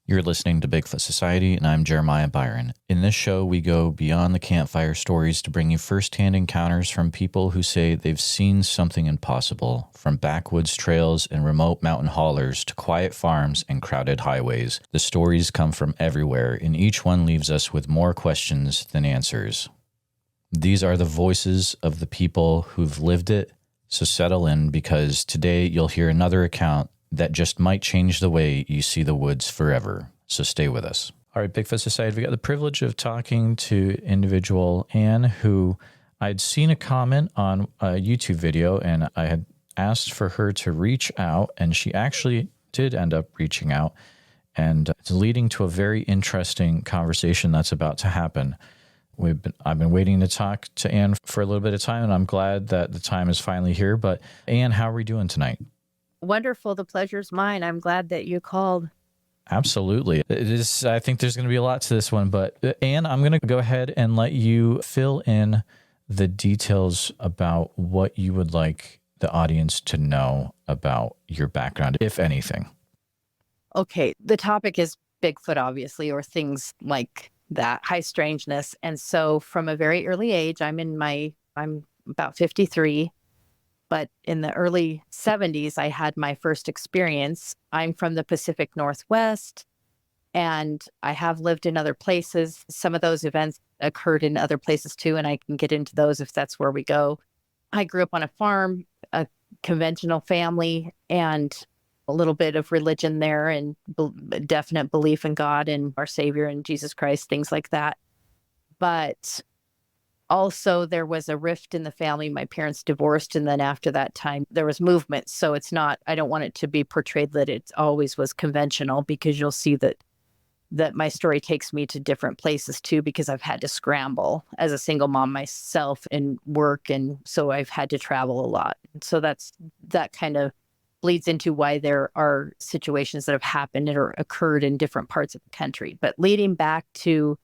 You're listening to Bigfoot Society, and I'm Jeremiah Byron. In this show, we go beyond the campfire stories to bring you firsthand encounters from people who say they've seen something impossible, from backwoods trails and remote mountain haulers to quiet farms and crowded highways. The stories come from everywhere, and each one leaves us with more questions than answers. These are the voices of the people who've lived it, so settle in, because today you'll hear another account that just might change the way you see the woods forever. So stay with us. All right, Bigfoot Society, we got the privilege of talking to individual Anne, who I'd seen a comment on a YouTube video, and I had asked for her to reach out, and she actually did end up reaching out, and it's leading to a very interesting conversation that's about to happen. I've been waiting to talk to Anne for a little bit of time, and I'm glad that the time is finally here. But Anne, how are we doing tonight? Wonderful. The pleasure's mine. I'm glad that you called. Absolutely. It is. I think there's going to be a lot to this one, but Anne, I'm going to go ahead and let you fill in the details about what you would like the audience to know about your background, if anything. Okay. The topic is Bigfoot, obviously, or things like that, high strangeness. And so from a very early age, I'm about 53. But in the early 70s, I had my first experience. I'm from the Pacific Northwest, and I have lived in other places. Some of those events occurred in other places too, and I can get into those if that's where we go. I grew up on a farm, a conventional family, and a little bit of religion there, and definite belief in God and our Savior and Jesus Christ, things like that. But also, there was a rift in the family. My parents divorced, and then after that time, there was movement. So it's not, I don't want it to be portrayed that it always was conventional, because you'll see that my story takes me to different places too, because I've had to scramble as a single mom myself and work. And so I've had to travel a lot. So that kind of bleeds into why there are situations that have happened or occurred in different parts of the country. But leading back to,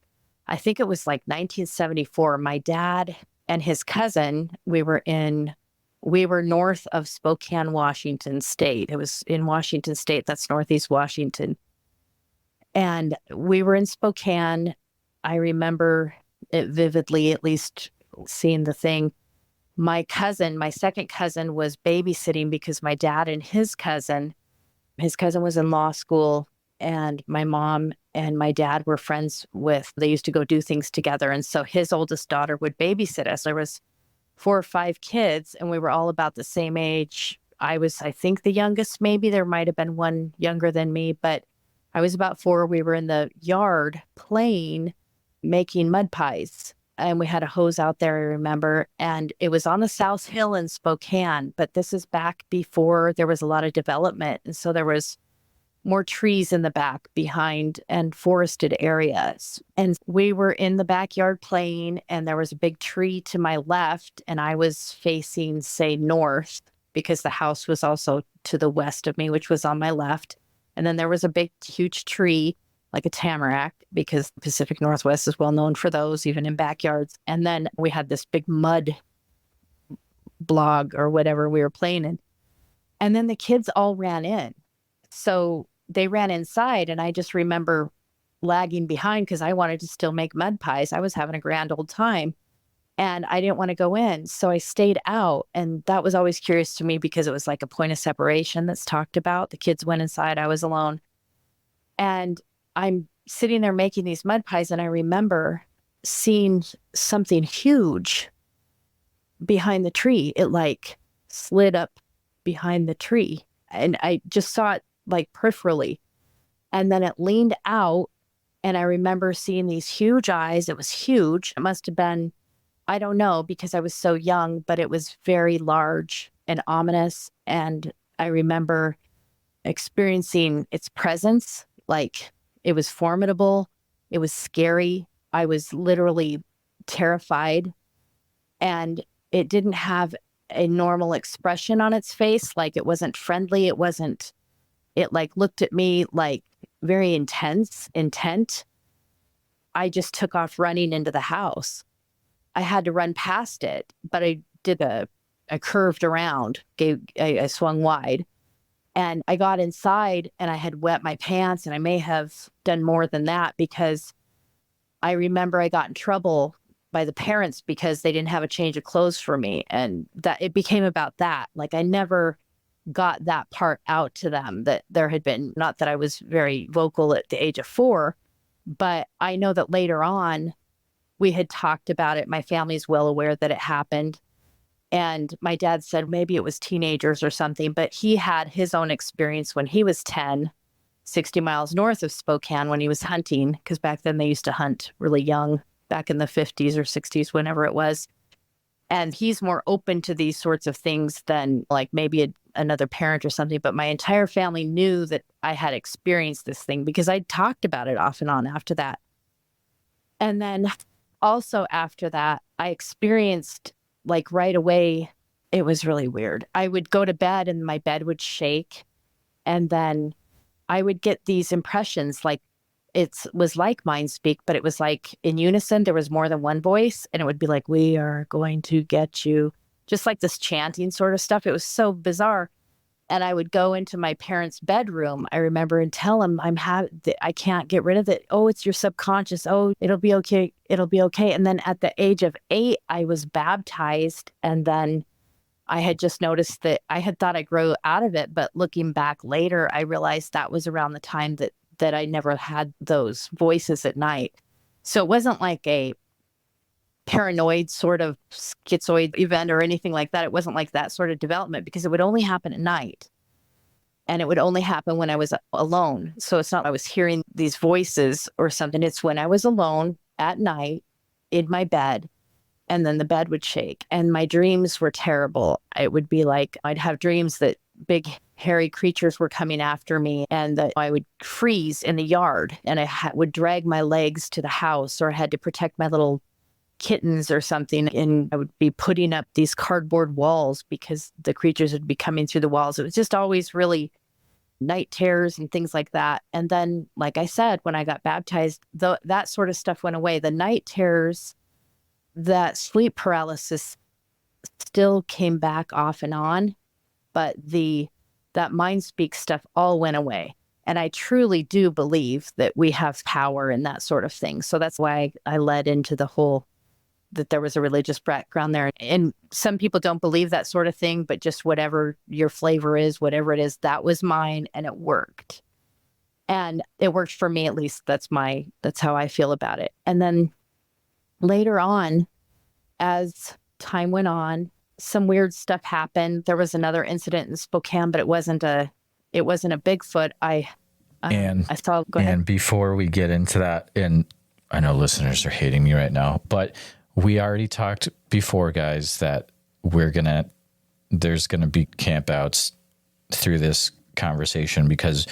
I think it was like 1974, my dad and his cousin, we were north of Spokane, Washington State. It was in Washington State, that's Northeast Washington. And we were in Spokane. I remember it vividly, at least seeing the thing. My second cousin was babysitting, because my dad and his cousin was in law school, and my mom and my dad were friends with, they used to go do things together. And so his oldest daughter would babysit us. There was 4 or 5 kids, and we were all about the same age. I was, I think, the youngest, maybe. There might have been one younger than me, but I was about 4. We were in the yard playing, making mud pies. And we had a hose out there, I remember. And it was on the South Hill in Spokane, but this is back before there was a lot of development. And so there was more trees in the back behind and forested areas. And we were in the backyard playing, and there was a big tree to my left, and I was facing, say, north, because the house was also to the west of me, which was on my left. And then there was a big, huge tree, like a tamarack, because the Pacific Northwest is well known for those, even in backyards. And then we had this big mud blog or whatever we were playing in. And then the kids all ran in. So they ran inside, and I just remember lagging behind because I wanted to still make mud pies. I was having a grand old time, and I didn't want to go in. So I stayed out, and that was always curious to me, because it was like a point of separation that's talked about. The kids went inside, I was alone. And I'm sitting there making these mud pies, and I remember seeing something huge behind the tree. It like slid up behind the tree, and I just saw it like peripherally. And then it leaned out, and I remember seeing these huge eyes. It was huge. It must have been, I don't know, because I was so young, but it was very large and ominous. And I remember experiencing its presence. Like, it was formidable. It was scary. I was literally terrified. And it didn't have a normal expression on its face. Like, it wasn't friendly. It like looked at me like very intent. I just took off running into the house. I had to run past it, but I did I curved around, I swung wide, And I got inside and I had wet my pants, and I may have done more than that because I remember I got in trouble by the parents because they didn't have a change of clothes for me. And that it became about that. Like I never got that part out to them that there had been, not that I was very vocal at the age of 4, but I know that later on we had talked about it. My family's well aware that it happened. And my dad said maybe it was teenagers or something, but he had his own experience when he was 10, 60 miles north of Spokane when he was hunting, because back then they used to hunt really young, back in the 50s or 60s, whenever it was. And he's more open to these sorts of things than like maybe another parent or something. But my entire family knew that I had experienced this thing because I talked about it off and on after that. And then also after that, I experienced like right away, it was really weird. I would go to bed and my bed would shake. And then I would get these impressions like it was like mind speak, but it was like in unison. There was more than one voice, and it would be like, "We are going to get you," just like this chanting sort of stuff. It was so bizarre. And I would go into my parents' bedroom, I remember, and tell them I can't get rid of it. Oh, it's your subconscious. Oh, it'll be okay. It'll be okay. And then at the age of 8, I was baptized. And then I had just noticed that I had thought I grew out of it. But looking back later, I realized that was around the time that I never had those voices at night. So it wasn't like a paranoid sort of schizoid event or anything like that. It wasn't like that sort of development because it would only happen at night. And it would only happen when I was alone. So it's not I was hearing these voices or something. It's when I was alone at night in my bed, and then the bed would shake. And my dreams were terrible. It would be like I'd have dreams that big hairy creatures were coming after me, and that I would freeze in the yard, and I would drag my legs to the house, or I had to protect my little kittens or something, and I would be putting up these cardboard walls because the creatures would be coming through the walls. It was just always really night terrors and things like that. And then, like I said, when I got baptized, that sort of stuff went away. The night terrors, that sleep paralysis still came back off and on, but that mind speak stuff all went away. And I truly do believe that we have power and that sort of thing. So that's why I led into the whole that there was a religious background there. And some people don't believe that sort of thing, but just whatever your flavor is, whatever it is, that was mine, and it worked. And it worked for me, at least. That's how I feel about it. And then later on, as time went on, some weird stuff happened. There was another incident in Spokane, but it wasn't a Bigfoot. I saw. Go ahead. And before we get into that, and I know listeners are hating me right now, but we already talked before, guys, that there's gonna be campouts through this conversation because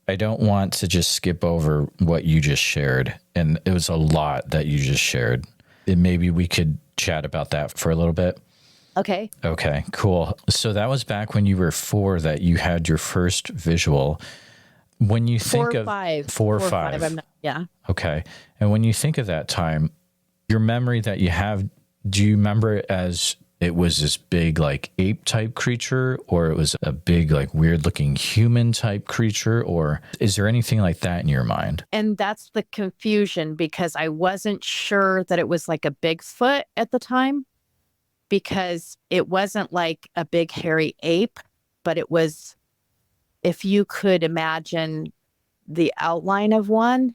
I don't want to just skip over what you just shared. And it was a lot that you just shared. And maybe we could chat about that for a little bit. Okay. Okay, cool. So that was back when you were 4 that you had your first visual. When you think of 4 or 5. Yeah. Okay. And when you think of that time, your memory that you have, do you remember it as it was this big like ape type creature, or it was a big like weird looking human type creature, or is there anything like that in your mind? And that's the confusion, because I wasn't sure that it was like a Bigfoot at the time, because it wasn't like a big hairy ape, but it was, if you could imagine the outline of one,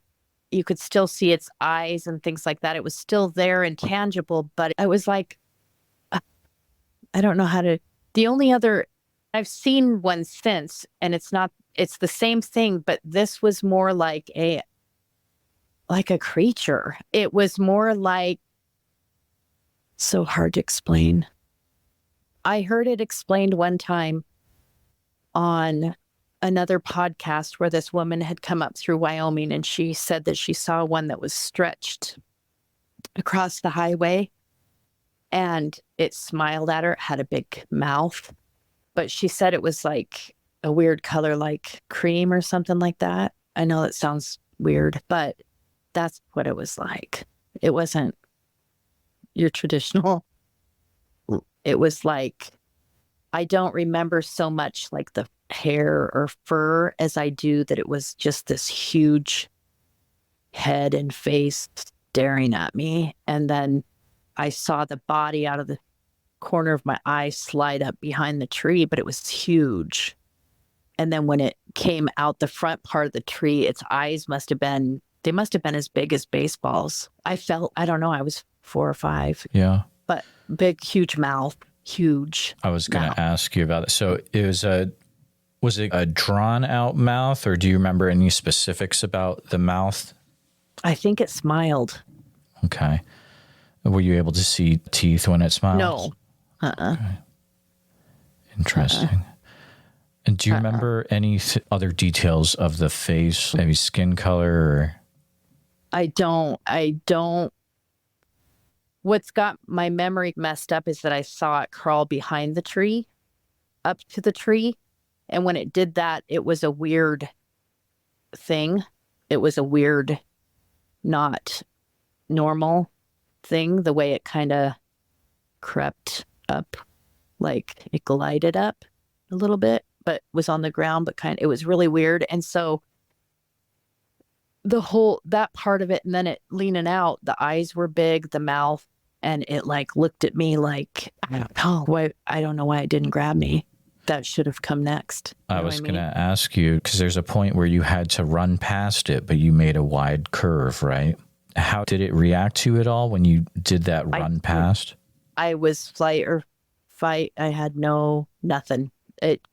you could still see its eyes and things like that. It was still there and tangible, but I was like, I don't know how to, the only other, I've seen one since, and it's the same thing, but this was more like a creature. It was more like, so hard to explain. I heard it explained one time on another podcast where this woman had come up through Wyoming, and she said that she saw one that was stretched across the highway, and it smiled at her. It had a big mouth, but she said it was like a weird color, like cream or something like that. I know that sounds weird, but that's what it was like. It wasn't your traditional. It was like, I don't remember so much like the hair or fur as I do that it was just this huge head and face staring at me. And then I saw the body out of the corner of my eye slide up behind the tree, but it was huge. And then when it came out the front part of the tree, its eyes must have been as big as baseballs. I don't know, I was 4 or 5. Yeah. But big, huge mouth, huge. I was going to ask you about it. So was it a drawn out mouth, or do you remember any specifics about the mouth? I think it smiled. Okay. Were you able to see teeth when it smiled? No. Okay. Interesting. And do you remember any other details of the face, maybe skin color? Or? I don't. What's got my memory messed up is that I saw it crawl behind the tree, up to the tree. And when it did that, it was a weird thing. It was a weird, not normal thing, the way it kind of crept up, like it glided up a little bit, but was on the ground, but it was really weird. And so that part of it, and then it leaning out, the eyes were big, the mouth, and it like looked at me like, I don't know why it didn't grab me. That should have come next. I was going to ask you, because there's a point where you had to run past it, but you made a wide curve, right? How did it react to it all when you did that run past? I was flight or fight. I had nothing.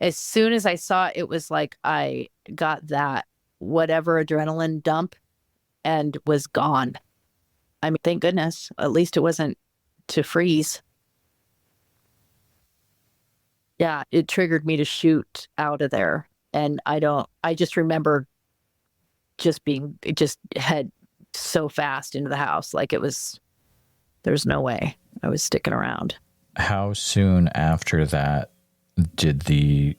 As soon as I saw it, it was like I got that whatever adrenaline dump and was gone. I mean, thank goodness. At least it wasn't to freeze. Yeah, it triggered me to shoot out of there. And I just remember it just head so fast into the house. Like there's no way I was sticking around. How soon after that did the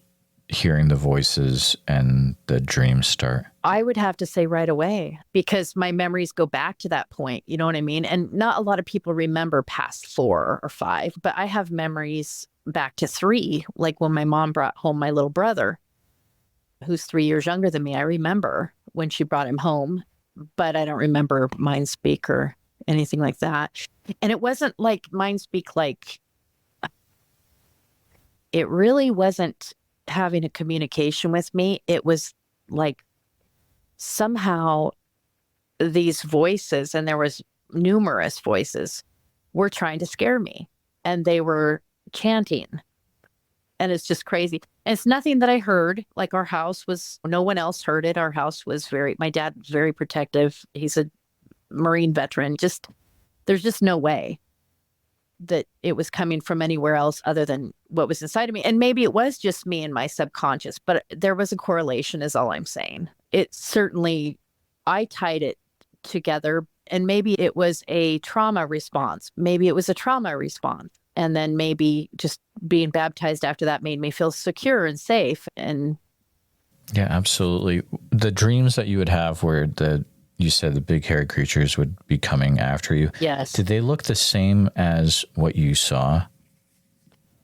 hearing the voices and the dreams start? I would have to say right away, because my memories go back to that point. You know what I mean? And not a lot of people remember past 4 or 5, but I have memories back to 3, like when my mom brought home my little brother, who's 3 years younger than me. I remember when she brought him home, but I don't remember mind speak or anything like that. And it wasn't like mind speak, like it really wasn't having a communication with me. It was like somehow these voices, and there was numerous voices, were trying to scare me, and they were chanting. And it's just crazy. And it's nothing that I heard. Like no one else heard it. Our house was my dad was very protective. He's a Marine veteran. There's just no way that it was coming from anywhere else other than what was inside of me. And maybe it was just me and my subconscious, but there was a correlation is all I'm saying. It certainly, I tied it together, and maybe it was a trauma response. Maybe it was a trauma response. And then maybe just being baptized after that made me feel secure and safe. And yeah, absolutely. The dreams that you would have where you said the big hairy creatures would be coming after you. Yes. Did they look the same as what you saw?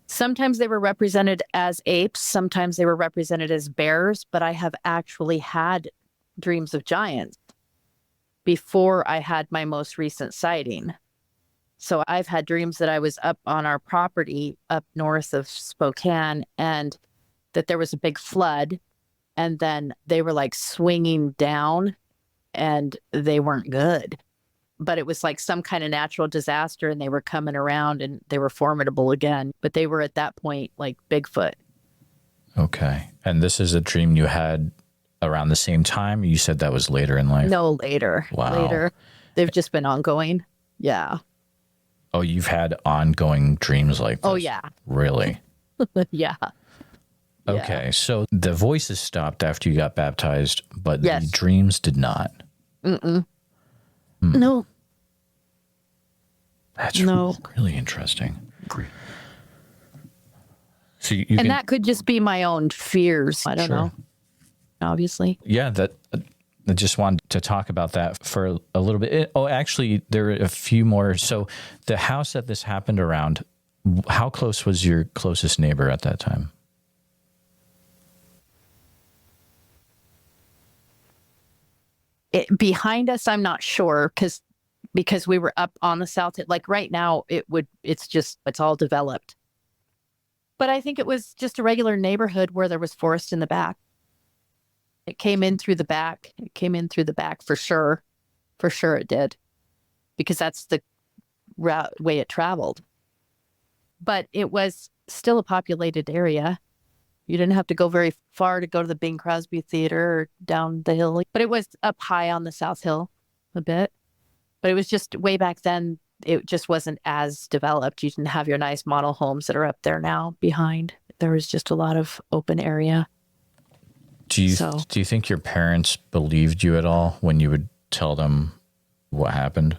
Sometimes they were represented as apes. Sometimes they were represented as bears. But I have actually had dreams of giants before I had my most recent sighting. So I've had dreams that I was up on our property up north of Spokane, and that there was a big flood, and then they were like swinging down, and they weren't good. But it was like some kind of natural disaster, and they were coming around, and they were formidable again. But they were at that point like Bigfoot. Okay. And this is a dream you had around the same time? You said that was later in life? No, later. Wow. Later. They've just been ongoing. Yeah. Oh, you've had ongoing dreams like this? Oh, yeah. Really? Yeah. Okay, Yeah. so the voices stopped after you got baptized, but Yes. the dreams did not. No. That's No. really interesting. So you And can, that could just be my own fears. I don't Sure. know. Obviously. yeah, I just wanted to talk about that for a little bit. Actually, there are a few more. So the house that this happened around, how close was your closest neighbor at that time? Behind us, I'm not sure because we were up on the south. Like right now, it's all developed. But I think it was just a regular neighborhood where there was forest in the back. It came in through the back. It came in through the back for sure. For sure it did. Because that's the way it traveled. But it was still a populated area. You didn't have to go very far to go to the Bing Crosby Theater or down the hill. But it was up high on the South Hill a bit. But it was just way back then, it just wasn't as developed. You didn't have your nice model homes that are up there now behind. There was just a lot of open area. Do you think your parents believed you at all when you would tell them what happened?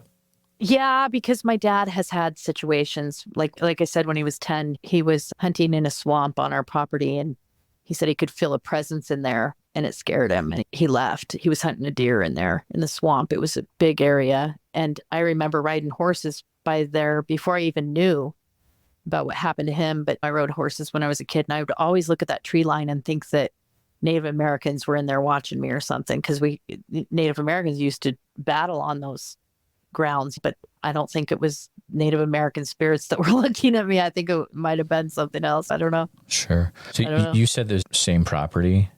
Yeah, because my dad has had situations like I said, when he was 10, he was hunting in a swamp on our property, and he said he could feel a presence in there, and it scared him. And he left. He was hunting a deer in there in the swamp. It was a big area. And I remember riding horses by there before I even knew about what happened to him. But I rode horses when I was a kid, and I would always look at that tree line and think that Native Americans were in there watching me or something, because Native Americans used to battle on those grounds, but I don't think it was Native American spirits that were looking at me. I think it might have been something else. I don't know. Sure. So you said the same property?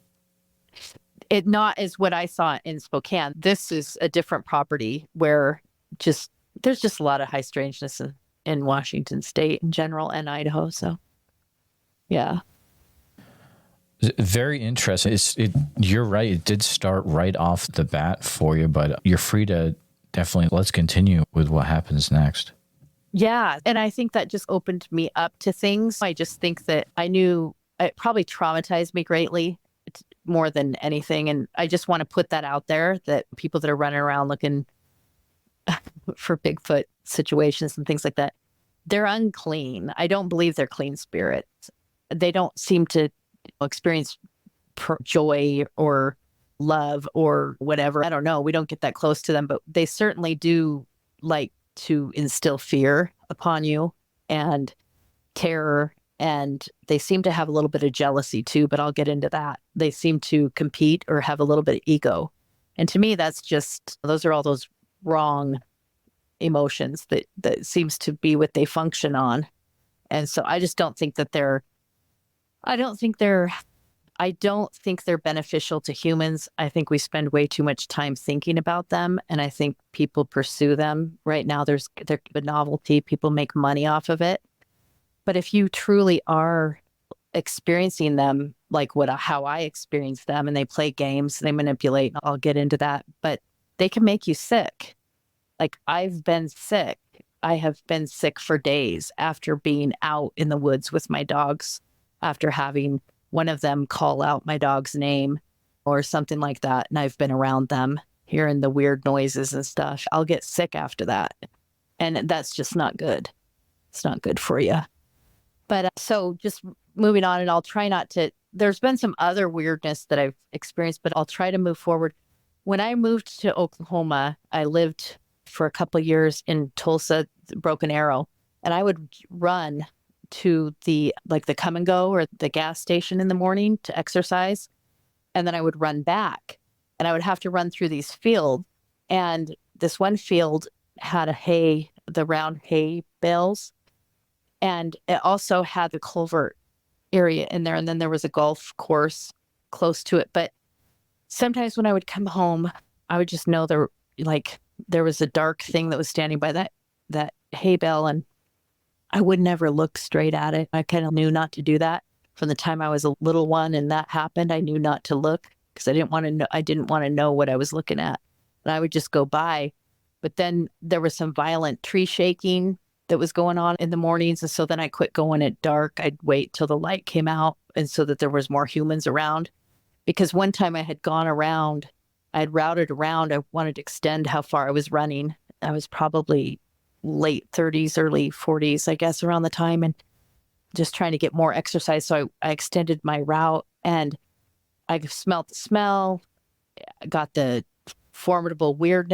It not as what I saw in Spokane. This is a different property where there's just a lot of high strangeness in Washington State in general and Idaho. So, yeah. Very interesting. You're right. It did start right off the bat for you, but you're free to definitely let's continue with what happens next. Yeah. And I think that just opened me up to things. I just think that I knew it probably traumatized me greatly more than anything. And I just want to put that out there, that people that are running around looking for Bigfoot situations and things like that, they're unclean. I don't believe they're clean spirits. They don't seem to experience joy or love or whatever. I don't know. We don't get that close to them, but they certainly do like to instill fear upon you and terror. And they seem to have a little bit of jealousy too, but I'll get into that. They seem to compete or have a little bit of ego. And to me, those are all those wrong emotions that seems to be what they function on. And so I just don't think that I don't think they're beneficial to humans. I think we spend way too much time thinking about them, and I think people pursue them. Right now, they're a novelty. People make money off of it. But if you truly are experiencing them like how I experience them, and they play games, they manipulate, I'll get into that, but they can make you sick. Like I've been sick. I have been sick for days after being out in the woods with my dogs, after having one of them call out my dog's name or something like that. And I've been around them, hearing the weird noises and stuff. I'll get sick after that. And that's just not good. It's not good for you. But so just moving on, and I'll try not to, there's been some other weirdness that I've experienced, but I'll try to move forward. When I moved to Oklahoma, I lived for a couple of years in Tulsa, Broken Arrow, and I would run to the come and go or the gas station in the morning to exercise. And then I would run back, and I would have to run through these fields. And this one field had the round hay bales. And it also had the culvert area in there. And then there was a golf course close to it. But sometimes when I would come home, I would just know there was a dark thing that was standing by that hay bale, and I would never look straight at it. I kind of knew not to do that from the time I was a little one, and that happened. I knew not to look because I didn't want to know. I didn't want to know what I was looking at, and I would just go by. But then there was some violent tree shaking that was going on in the mornings, and so then I quit going at dark. I'd wait till the light came out, and so that there was more humans around. Because one time I had gone around, I had routed around. I wanted to extend how far I was running. I was probably late 30s, early 40s, I guess, around the time, and just trying to get more exercise. So I extended my route, and I smelled the smell, got the formidable weird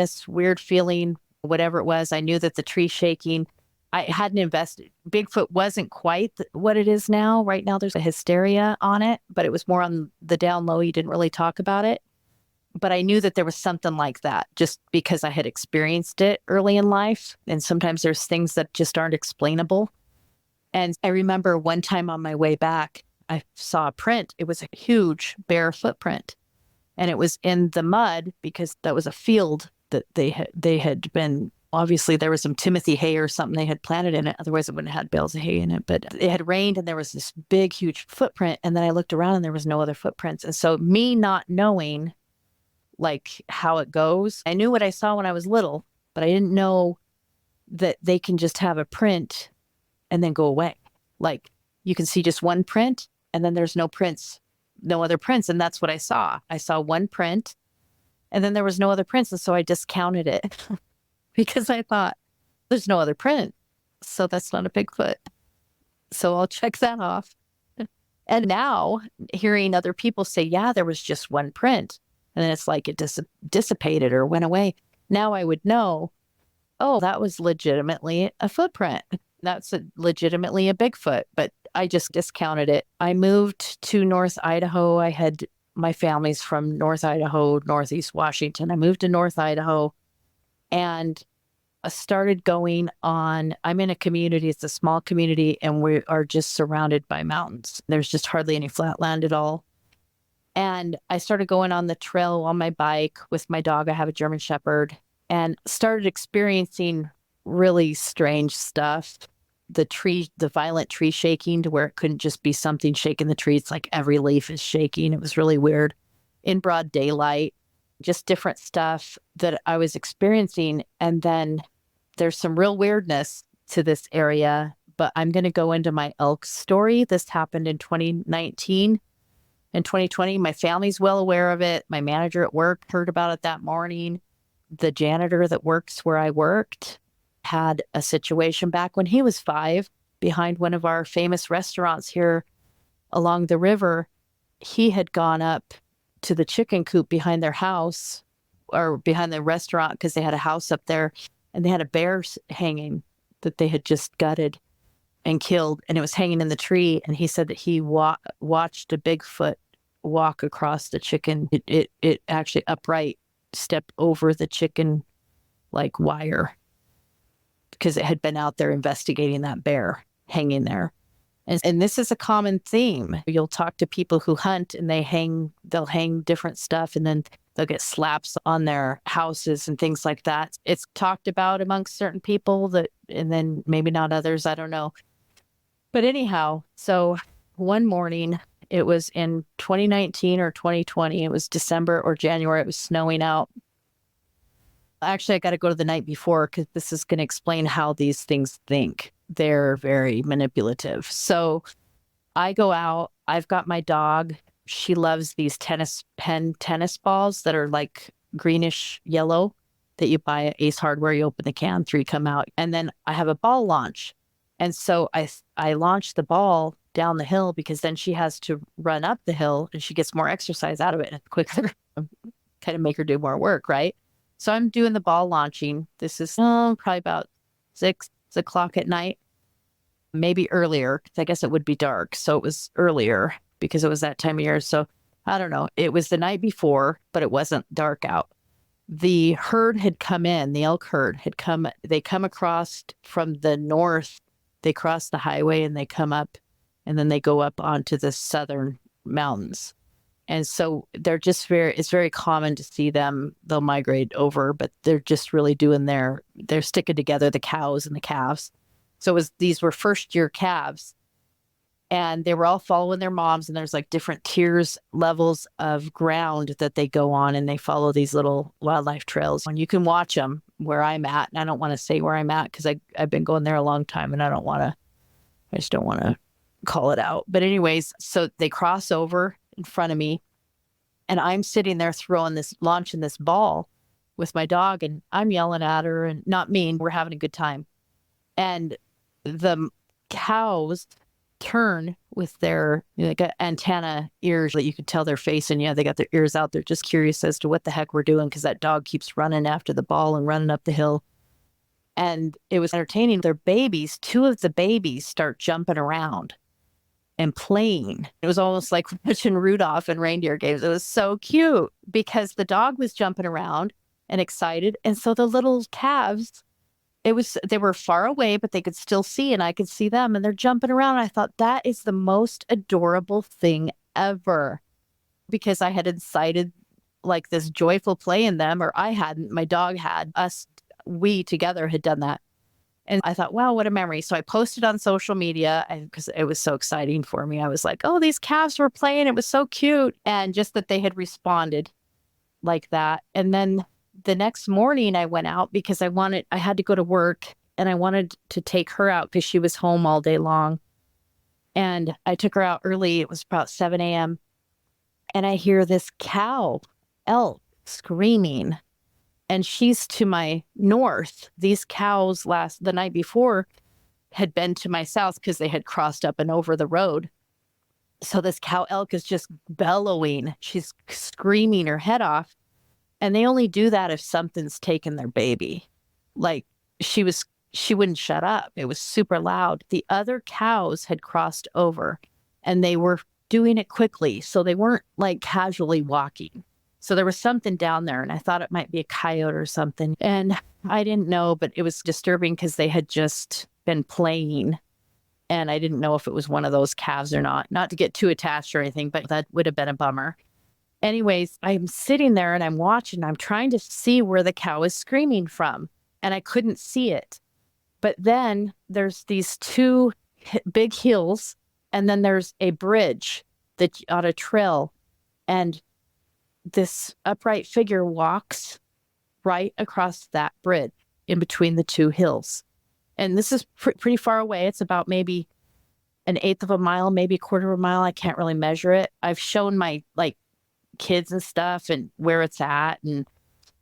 feeling, whatever it was. I knew that the tree shaking, I hadn't invested. Bigfoot wasn't quite what it is now. Right now, there's a hysteria on it, but it was more on the down low. You didn't really talk about it. but I knew that there was something like that just because I had experienced it early in life. And sometimes there's things that just aren't explainable. And I remember one time on my way back, I saw a print. It was a huge bear footprint, and it was in the mud because that was a field that they had been. Obviously, there was some Timothy hay or something they had planted in it. Otherwise, it wouldn't have had bales of hay in it. But it had rained, and there was this big, huge footprint. And then I looked around, and there was no other footprints. And so, me not knowing like how it goes, I knew what I saw when I was little, but I didn't know that they can just have a print and then go away. Like you can see just one print, and then there's no prints, no other prints. And that's what I saw. I saw one print, and then there was no other prints. And so I discounted it because I thought there's no other print. So that's not a Bigfoot. So I'll check that off. And now hearing other people say, yeah, there was just one print, and then it's like it dissipated or went away. Now I would know, oh, that was legitimately a footprint. That's legitimately a Bigfoot, but I just discounted it. I moved to North Idaho. My family's from North Idaho, Northeast Washington. I moved to North Idaho, and I started going on. I'm in a community, it's a small community, and we are just surrounded by mountains. There's just hardly any flat land at all. And I started going on the trail on my bike with my dog. I have a German Shepherd, and started experiencing really strange stuff. The violent tree shaking to where it couldn't just be something shaking the tree. It's like every leaf is shaking. It was really weird in broad daylight, just different stuff that I was experiencing. And then there's some real weirdness to this area, but I'm going to go into my elk story. This happened in 2019 and 2020. My family's well aware of it. My manager at work heard about it that morning. The janitor that works where I worked had a situation back when he was 5 behind one of our famous restaurants here along the river. He had gone up to the chicken coop behind their house or behind the restaurant because they had a house up there, and they had a bear hanging that they had just gutted and killed, and it was hanging in the tree. And he said that he watched a Bigfoot walk across the chicken. It actually upright stepped over the chicken like wire because it had been out there investigating that bear hanging there. And this is a common theme. You'll talk to people who hunt, and they'll hang different stuff, and then they'll get slaps on their houses and things like that. It's talked about amongst certain people and then maybe not others. I don't know. But anyhow, so one morning, it was in 2019 or 2020. It was December or January. It was snowing out. Actually, I got to go to the night before because this is going to explain how these things think. They're very manipulative. So I go out. I've got my dog. She loves these tennis balls that are like greenish yellow that you buy at Ace Hardware. You open the can, 3 come out. And then I have a ball launch. And so I launch the ball down the hill because then she has to run up the hill and she gets more exercise out of it and quicker, kind of make her do more work, right? So I'm doing the ball launching. This is probably about 6 o'clock at night, maybe earlier, because I guess it would be dark. So it was earlier because it was that time of year. So I don't know. It was the night before, but it wasn't dark out. The herd had come in, the elk herd had come. They come across from the north. They cross the highway and they come up, and then they go up onto the southern mountains. And so it's very common to see them. They'll migrate over, but they're just really they're sticking together, the cows and the calves. So these were first year calves, and they were all following their moms, and there's like different tiers, levels of ground that they go on, and they follow these little wildlife trails. And you can watch them where I'm at. And I don't want to say where I'm at because I've been going there a long time, and I just don't want to call it out. But anyways, so they cross over in front of me, and I'm sitting there launching this ball with my dog, and I'm yelling at her, and not mean, we're having a good time. And the cows turn with their they got antenna ears that you could tell their face, and they got their ears out. They're just curious as to what the heck we're doing because that dog keeps running after the ball and running up the hill. And it was entertaining. Their babies, 2 of the babies start jumping around. and playing. It was almost like watching Rudolph and reindeer games. It was so cute because the dog was jumping around and excited. And so the little calves, they were far away, but they could still see, and I could see them, and they're jumping around. I thought that is the most adorable thing ever, because I had incited like this joyful play in them, or I hadn't, my dog had. We together had done that. And I thought, wow, what a memory. So I posted on social media because it was so exciting for me. I was like, oh, these calves were playing. It was so cute. And just that they had responded like that. And then the next morning I went out because I had to go to work, and I wanted to take her out because she was home all day long. And I took her out early. It was about 7 a.m. And I hear this elk screaming. And she's to my north. These cows the night before had been to my south because they had crossed up and over the road. So this cow elk is just bellowing. She's screaming her head off. And they only do that if something's taken their baby. Like she wouldn't shut up. It was super loud. The other cows had crossed over, and they were doing it quickly. So they weren't like casually walking. So there was something down there, and I thought it might be a coyote or something. And I didn't know, but it was disturbing because they had just been playing, and I didn't know if it was one of those calves or not. Not to get too attached or anything, but that would have been a bummer. Anyways, I'm sitting there and I'm watching. I'm trying to see where the cow is screaming from, and I couldn't see it. But then there's these two big hills, and then there's a bridge that's on a trail, and this upright figure walks right across that bridge in between the two hills. And this is pretty far away. It's about maybe an eighth of a mile, maybe a quarter of a mile. I can't really measure it. I've shown my kids and stuff and where it's at and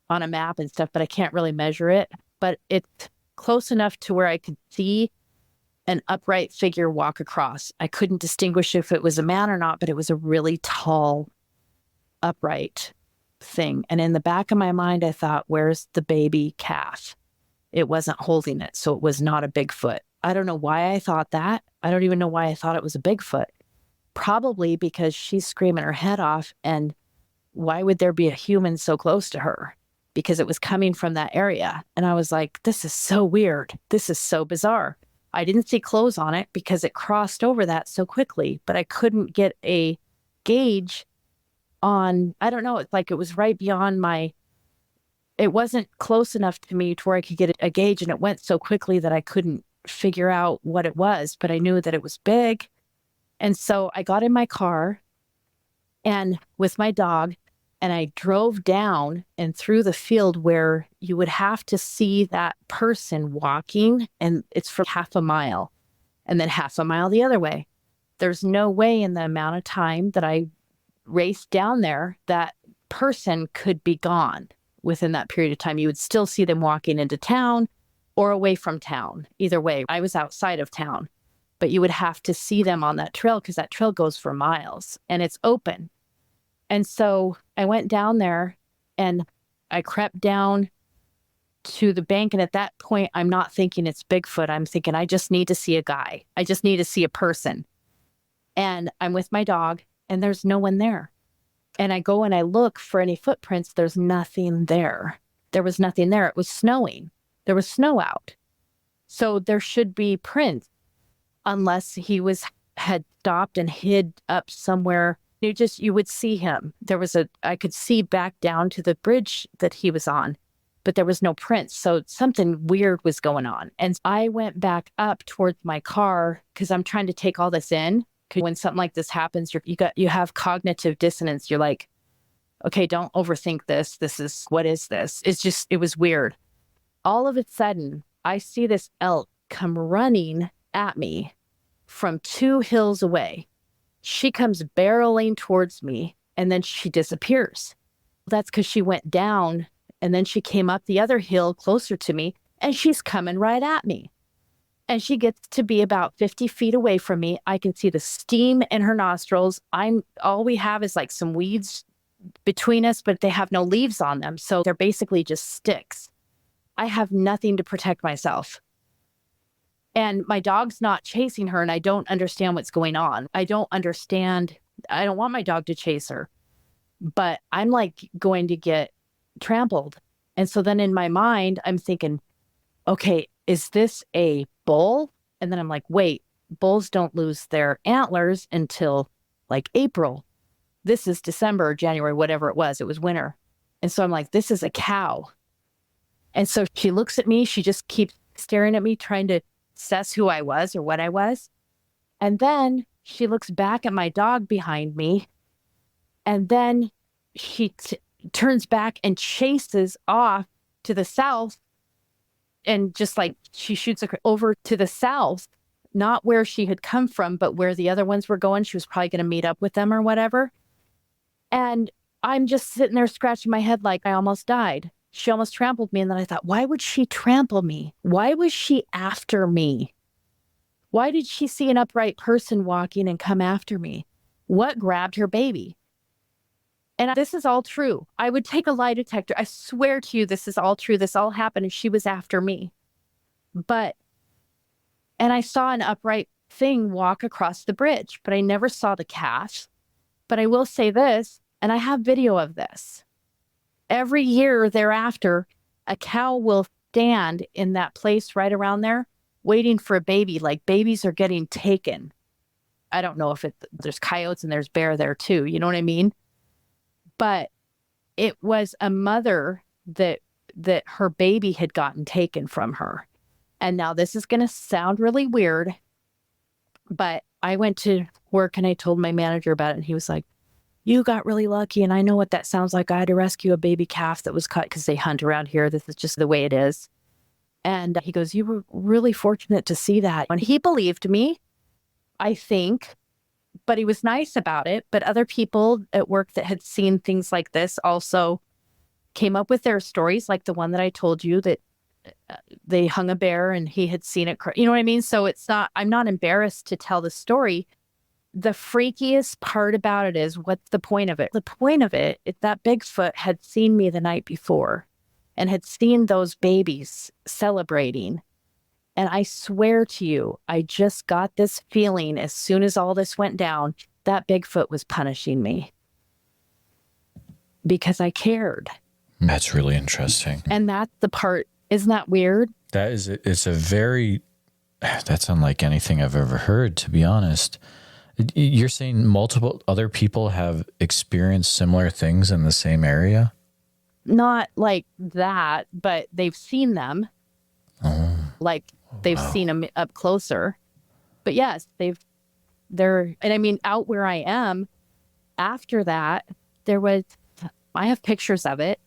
on a map and stuff, but I can't really measure it. But it's close enough to where I could see an upright figure walk across. I couldn't distinguish if it was a man or not, but it was a really tall, upright thing. And in the back of my mind, I thought, where's the baby calf? It wasn't holding it, so it was not a Bigfoot. I don't know why I thought that. I don't even know why I thought it was a Bigfoot. Probably because she's screaming her head off, and why would there be a human so close to her? Because it was coming from that area. And I was like, this is so weird. This is so bizarre. I didn't see clothes on it because it crossed over that so quickly, but I couldn't get a gauge on, I don't know, it's like it was right beyond it wasn't close enough to me to where I could get a gauge, and it went so quickly that I couldn't figure out what it was, but I knew that it was big. And so I got in my car and with my dog, and I drove down and through the field where you would have to see that person walking, and it's for half a mile and then half a mile the other way. There's no way in the amount of time that I raced down there that person could be gone within that period of time. You would still see them walking into town or away from town. Either way, I was outside of town, but you would have to see them on that trail because that trail goes for miles and it's open. And so I went down there and I crept down to the bank. And at that point, I'm not thinking it's Bigfoot. I'm thinking, I just need to see a guy. I just need to see a person. And I'm with my dog and there's no one there. And I go and I look for any footprints. There's nothing there. There was nothing there. It was snowing. There was snow out. So there should be prints unless he had stopped and hid up somewhere. You would see him. I could see back down to the bridge that he was on, but there was no prints. So something weird was going on. And I went back up towards my car because I'm trying to take all this in. Because when something like this happens, you have cognitive dissonance. You're like, okay, don't overthink this. What is this? It was weird. All of a sudden, I see this elk come running at me from 2 hills away. She comes barreling towards me and then she disappears. That's because she went down and then she came up the other hill closer to me and she's coming right at me. And she gets to be about 50 feet away from me. I can see the steam in her nostrils. All we have is like some weeds between us, but they have no leaves on them. So they're basically just sticks. I have nothing to protect myself. And my dog's not chasing her, and I don't understand what's going on. I don't want my dog to chase her, but I'm like going to get trampled. And so then in my mind, I'm thinking, okay, is this a bull? And then I'm like, wait, bulls don't lose their antlers until like April. This is December or January, whatever it was. It was winter. And so I'm like, this is a cow. And so she looks at me. She just keeps staring at me, trying to assess who I was or what I was. And then she looks back at my dog behind me. And then she turns back and chases off to the south. And just like she shoots over to the south, not where she had come from, but where the other ones were going. She was probably going to meet up with them or whatever. And I'm just sitting there scratching my head like I almost died. She almost trampled me. And then I thought, why would she trample me? Why was she after me? Why did she see an upright person walking and come after me? What grabbed her baby? And this is all true. I would take a lie detector. I swear to you, this is all true. This all happened and she was after me. And I saw an upright thing walk across the bridge, but I never saw the calf. But I will say this, and I have video of this. Every year thereafter, a cow will stand in that place right around there, waiting for a baby, like babies are getting taken. I don't know if there's coyotes and there's bear there too. You know what I mean? But it was a mother that her baby had gotten taken from her. And now this is going to sound really weird, but I went to work and I told my manager about it. And he was like, you got really lucky. And I know what that sounds like. I had to rescue a baby calf that was caught because they hunt around here. This is just the way it is. And he goes, you were really fortunate to see that. And he believed me, I think, but he was nice about it. But other people at work that had seen things like this also came up with their stories, like the one that I told you that they hung a bear and he had seen it. You know what I mean? So I'm not embarrassed to tell the story. The freakiest part about it is, what's the point of it? The point of it is that Bigfoot had seen me the night before and had seen those babies celebrating. And I swear to you, I just got this feeling as soon as all this went down, that Bigfoot was punishing me because I cared. That's really interesting. And that's the part. Isn't that weird? That's unlike anything I've ever heard, to be honest. You're saying multiple other people have experienced similar things in the same area? Not like that, but they've seen them. Oh, They've seen them up closer. But yes, and I mean, out where I am, after that, I have pictures of it,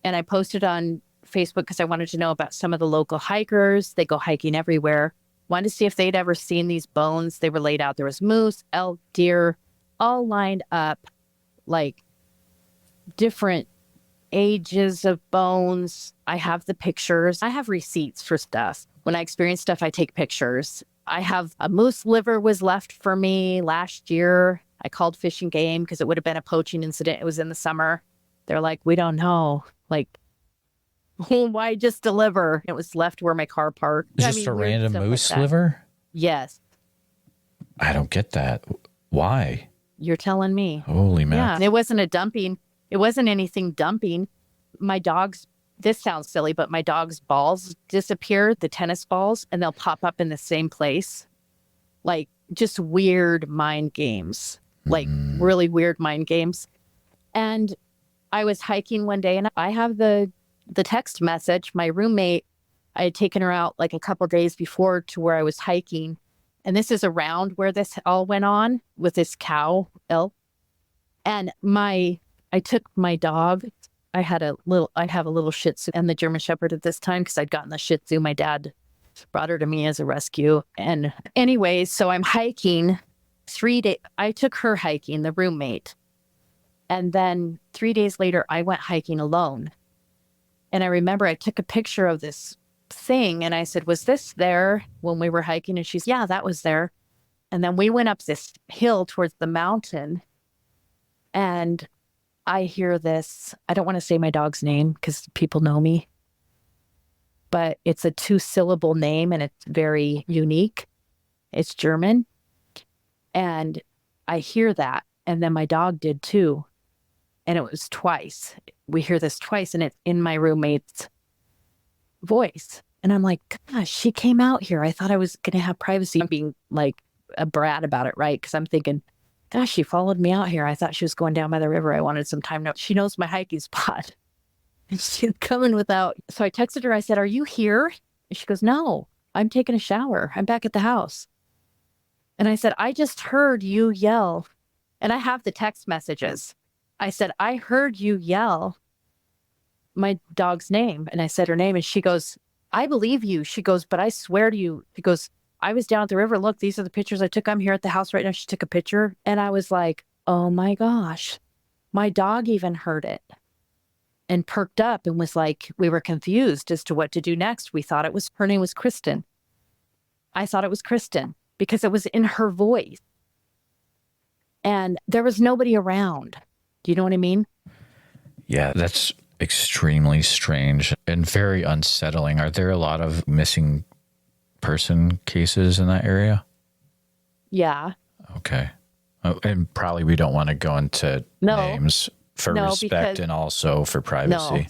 and I posted on Facebook because I wanted to know about some of the local hikers. They go hiking everywhere. Wanted to see if they'd ever seen these bones. They were laid out. There was moose, elk, deer, all lined up, like different ages of bones. I have the pictures. I have receipts for stuff. When I experience stuff, I take pictures. I have a moose liver was left for me last year. I called Fish and Game because it would have been a poaching incident. It was in the summer. They're like, we don't know. Like, why just deliver? It was left where my car parked. Just a random moose liver? Yes. I don't get that. Why? You're telling me. Holy man. Yeah. And it wasn't a dumping. It wasn't anything dumping. This sounds silly, but my dog's balls disappeared, the tennis balls, and they'll pop up in the same place. Like, just weird mind games. Like, really weird mind games. And I was hiking one day, and I have the text message. My roommate, I had taken her out like a couple days before to where I was hiking. And this is around where this all went on with this cow, elk. And I took my dog. I have a little Shih Tzu and the German Shepherd at this time because I'd gotten the Shih Tzu. My dad brought her to me as a rescue. And anyways, so I'm hiking 3 days. I took her hiking, the roommate. And then 3 days later, I went hiking alone. And I remember I took a picture of this thing and I said, was this there when we were hiking? And she's, yeah, that was there. And then we went up this hill towards the mountain and I hear this. I don't want to say my dog's name because people know me, but it's a 2-syllable name and it's very unique. It's German. And I hear that. And then my dog did too. And it was twice. We hear this twice, and it's in my roommate's voice. And I'm like, gosh, she came out here. I thought I was going to have privacy. I'm being like a brat about it, right? Because I'm thinking, gosh, she followed me out here. I thought she was going down by the river. I wanted some time. She knows my hiking spot. And she's coming without. So I texted her. I said, are you here? And she goes, no, I'm taking a shower. I'm back at the house. And I said, I just heard you yell. And I have the text messages. I said, I heard you yell my dog's name. And I said her name. And she goes, I believe you. She goes, but I swear to you. She goes, I was down at the river. Look, these are the pictures I took. I'm here at the house right now. She took a picture. And I was like, oh my gosh, my dog even heard it and perked up and was like, we were confused as to what to do next. We thought her name was Kristen. I thought it was Kristen because it was in her voice. And there was nobody around. Do you know what I mean? Yeah, that's extremely strange and very unsettling. Are there a lot of missing person cases in that area? Yeah. Okay. And probably we don't want to go into names for respect and also for privacy.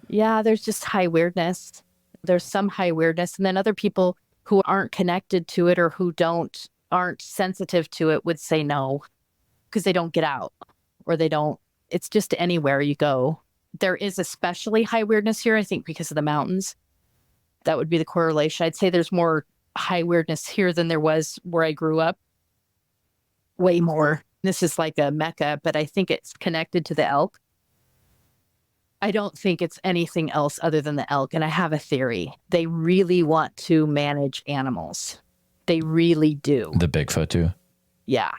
Yeah, there's just high weirdness. There's some high weirdness. And then other people who aren't connected to it or who aren't sensitive to it would say no because they don't get out or they don't. It's just anywhere you go. There is especially high weirdness here, I think, because of the mountains. That would be the correlation. I'd say there's more high weirdness here than there was where I grew up. Way more. This is like a mecca, but I think it's connected to the elk. I don't think it's anything else other than the elk. And I have a theory. They really want to manage animals. They really do. The Bigfoot too? Yeah.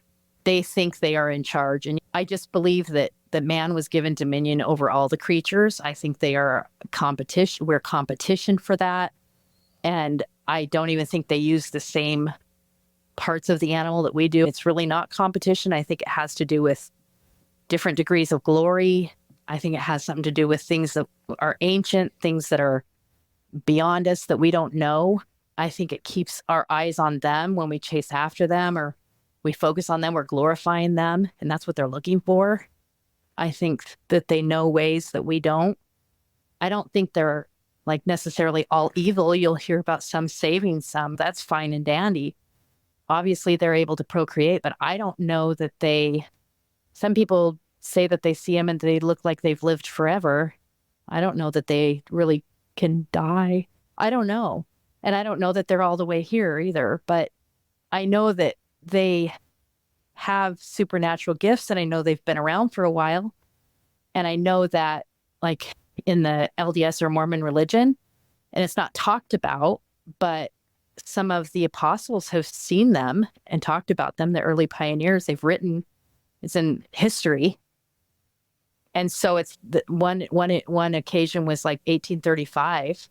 They think they are in charge. And I just believe that man was given dominion over all the creatures. I think they are competition. We're competition for that. And I don't even think they use the same parts of the animal that we do. It's really not competition. I think it has to do with different degrees of glory. I think it has something to do with things that are ancient, things that are beyond us that we don't know. I think it keeps our eyes on them when we chase after them or we focus on them. We're glorifying them, and that's what they're looking for. I think that they know ways that we don't. I don't think they're like necessarily all evil. You'll hear about some saving some. That's fine and dandy. Obviously, they're able to procreate, but I don't know that some people say that they see them and they look like they've lived forever. I don't know that they really can die. I don't know. And I don't know that they're all the way here either, but I know that they have supernatural gifts and I know they've been around for a while. And I know that like in the LDS or Mormon religion, and it's not talked about, but some of the apostles have seen them and talked about them, the early pioneers. They've written, it's in history. And so it's one occasion was like 1835.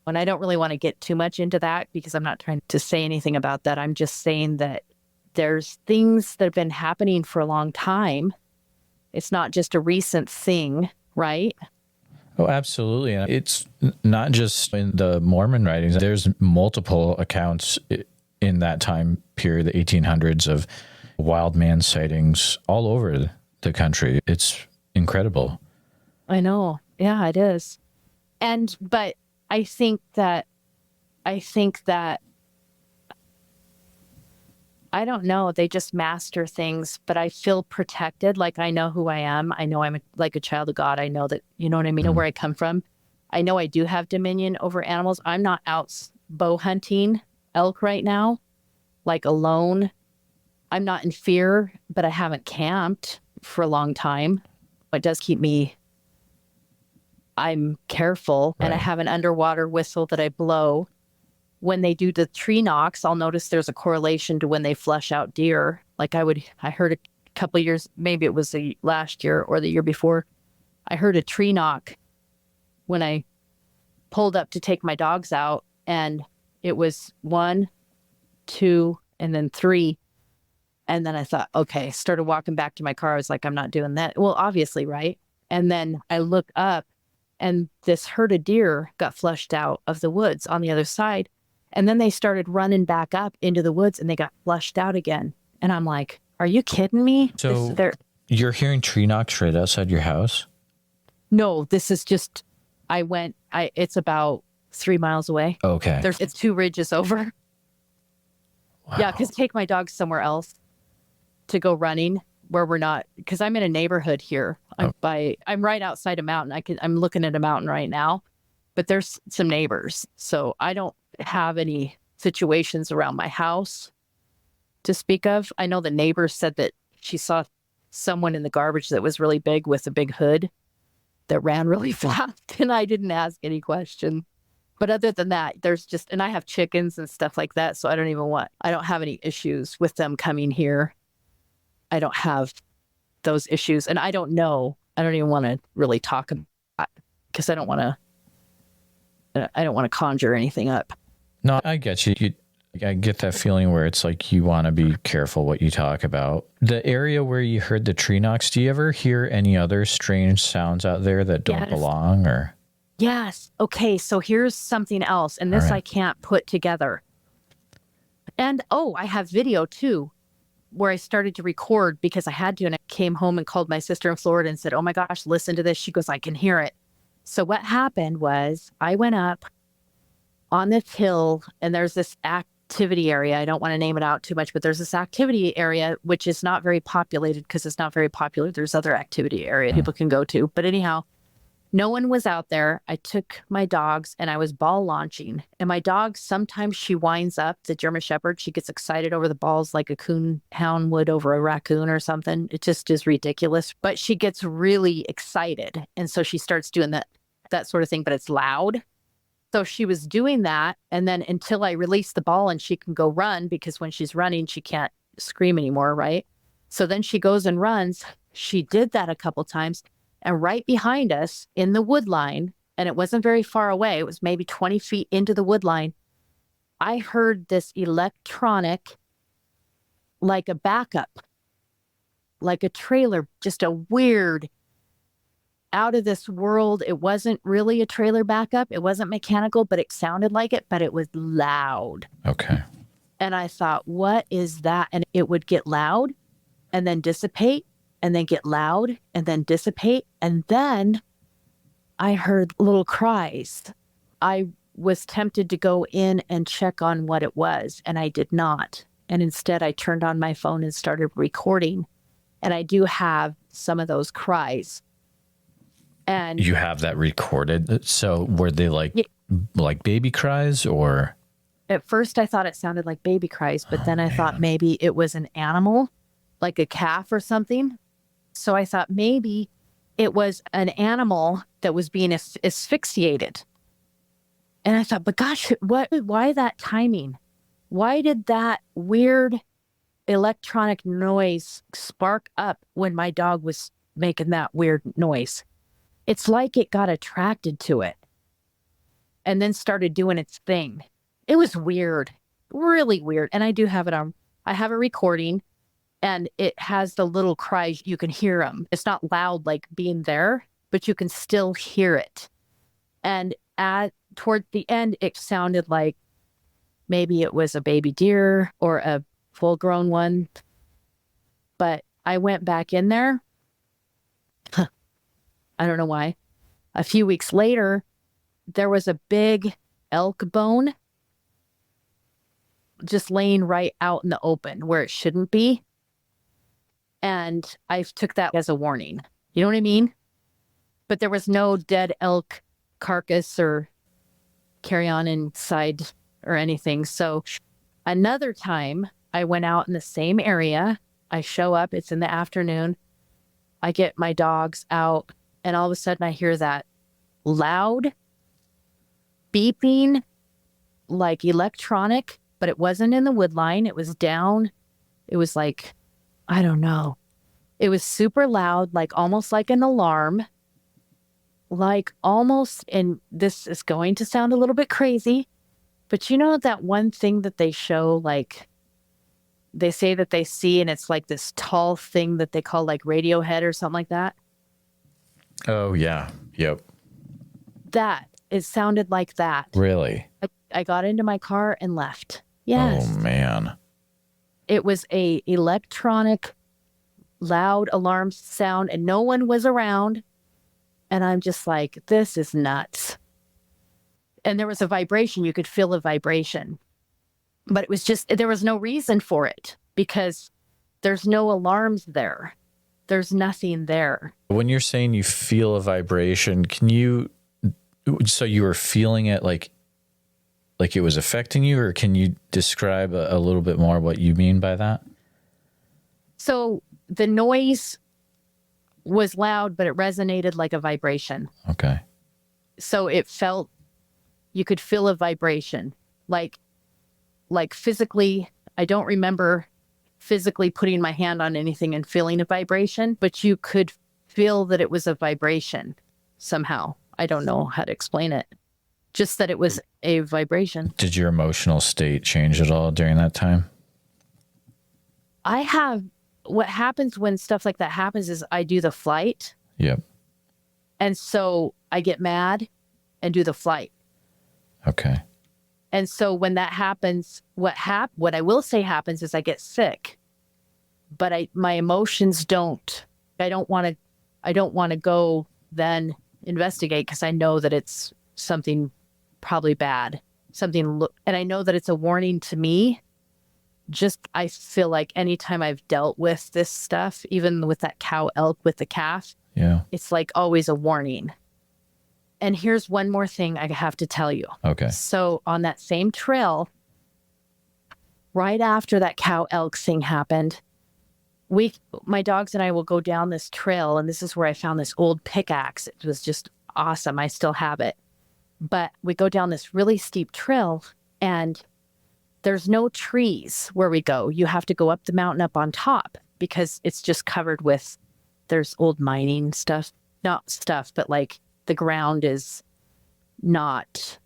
And I don't really want to get too much into that because I'm not trying to say anything about that. I'm just saying that there's things that have been happening for a long time. It's not just a recent thing, right? Oh, absolutely. And it's not just in the Mormon writings. There's multiple accounts in that time period, the 1800s, of wild man sightings all over the country. It's incredible. I know. Yeah, it is. But I think that I don't know. They just master things, but I feel protected. Like I know who I am. I know I'm like a child of God. I know that, you know what I mean? I know where I come from. I know I do have dominion over animals. I'm not out bow hunting elk right now, like alone. I'm not in fear, but I haven't camped for a long time. It does keep me, I'm careful. Right. And I have an underwater whistle that I blow. When they do the tree knocks, I'll notice there's a correlation to when they flush out deer. Like I heard a couple of years, maybe it was last year or the year before, I heard a tree knock when I pulled up to take my dogs out, and it was 1, 2, and then 3. And then I thought, okay, started walking back to my car. I was like, I'm not doing that. Well, obviously, right? And then I look up and this herd of deer got flushed out of the woods on the other side. And then they started running back up into the woods and they got flushed out again. And I'm like, are you kidding me? So you're hearing tree knocks right outside your house? No, this is just, it's about 3 miles away. Okay. It's 2 ridges over. Wow. Yeah, because take my dogs somewhere else to go running where we're not, because I'm in a neighborhood here. I'm right outside a mountain. I'm looking at a mountain right now, but there's some neighbors. So I don't have any situations around my house to speak of. I know the neighbor said that she saw someone in the garbage that was really big with a big hood that ran really fast, and I didn't ask any question. But other than that, and I have chickens and stuff like that, so I don't have any issues with them coming here. I don't have those issues, and I don't even want to really talk about it because I don't want to conjure anything up. No, I get you. I get that feeling where it's like you want to be careful what you talk about. The area where you heard the tree knocks, do you ever hear any other strange sounds out there that don't belong? Or yes. Okay, so here's something else, and this I can't put together. And I have video too, where I started to record because I had to, and I came home and called my sister in Florida and said, oh my gosh, listen to this. She goes, I can hear it. So what happened was I went up on this hill, and there's this activity area. I don't want to name it out too much, but there's this activity area, which is not very populated because it's not very popular. There's other activity area people can go to. But anyhow, no one was out there. I took my dogs and I was ball launching. And my dog, sometimes she winds up, the German Shepherd. She gets excited over the balls like a coon hound would over a raccoon or something. It just is ridiculous. But she gets really excited. And so she starts doing that sort of thing, but it's loud. So she was doing that. And then until I release the ball and she can go run, because when she's running, she can't scream anymore, right? So then she goes and runs. She did that a couple times. And right behind us in the wood line, and it wasn't very far away, it was maybe 20 feet into the wood line, I heard this electronic, like a backup, like a trailer, just a weird, out of this world. It wasn't really a trailer backup. It wasn't mechanical, but it sounded like it, but it was loud. Okay. And I thought, what is that? And it would get loud and then dissipate and then get loud and then dissipate. And then I heard little cries. I was tempted to go in and check on what it was, and I did not. And instead, I turned on my phone and started recording. And I do have some of those cries. And you have that recorded? So were they like baby cries, or? At first, I thought it sounded like baby cries, but then I thought maybe it was an animal, like a calf or something. So I thought maybe it was an animal that was being asphyxiated. And I thought, but gosh, why that timing? Why did that weird electronic noise spark up when my dog was making that weird noise? It's like it got attracted to it and then started doing its thing. It was weird, really weird. And I do have it on. I have a recording, and it has the little cries. You can hear them. It's not loud like being there, but you can still hear it. And toward the end, it sounded like maybe it was a baby deer or a full-grown one. But I went back in there. I don't know why. A few weeks later, there was a big elk bone just laying right out in the open where it shouldn't be. And I took that as a warning. You know what I mean? But there was no dead elk carcass or carry on inside or anything. So another time I went out in the same area. I show up, it's in the afternoon. I get my dogs out, and all of a sudden I hear that loud beeping, like electronic, but it wasn't in the wood line. It was down. It was like, I don't know. It was super loud, like almost like an alarm, like almost, and this is going to sound a little bit crazy, but you know that one thing that they show, like they say that they see, and it's like this tall thing that they call like Radiohead or something like that? Oh, yeah. Yep. That, it sounded like that. Really? I got into my car and left. Oh, Yes. man. It was a electronic, loud alarm sound and no one was around. And I'm just like, this is nuts. And there was a vibration. You could feel a vibration. But it was just, there was no reason for it because there's no alarms there. There's nothing there. When you're saying you feel a vibration, so you were feeling it like it was affecting you, or can you describe a little bit more what you mean by that? So the noise was loud, but it resonated like a vibration. Okay. So it felt, you could feel a vibration, like physically. I don't remember physically putting my hand on anything and feeling a vibration, but you could feel that it was a vibration somehow. I don't know how to explain it. Just that it was a vibration. Did your emotional state change at all during that time? What happens when stuff like that happens is I do the flight. Yep. And so I get mad and do the flight. Okay. And so when that happens, what I will say happens is I get sick, but my emotions don't. I don't want to go then investigate because I know that it's something probably bad, and I know that it's a warning to me. I feel like anytime I've dealt with this stuff, even with that cow elk with the calf, yeah, it's like always a warning. And here's one more thing I have to tell you. Okay. So on that same trail, right after that cow elk thing happened, my dogs and I will go down this trail, and this is where I found this old pickaxe. It was just awesome. I still have it. But we go down this really steep trail, and there's no trees where we go. You have to go up the mountain up on top because it's just covered with, there's old mining stuff. Not stuff, but like the ground is not,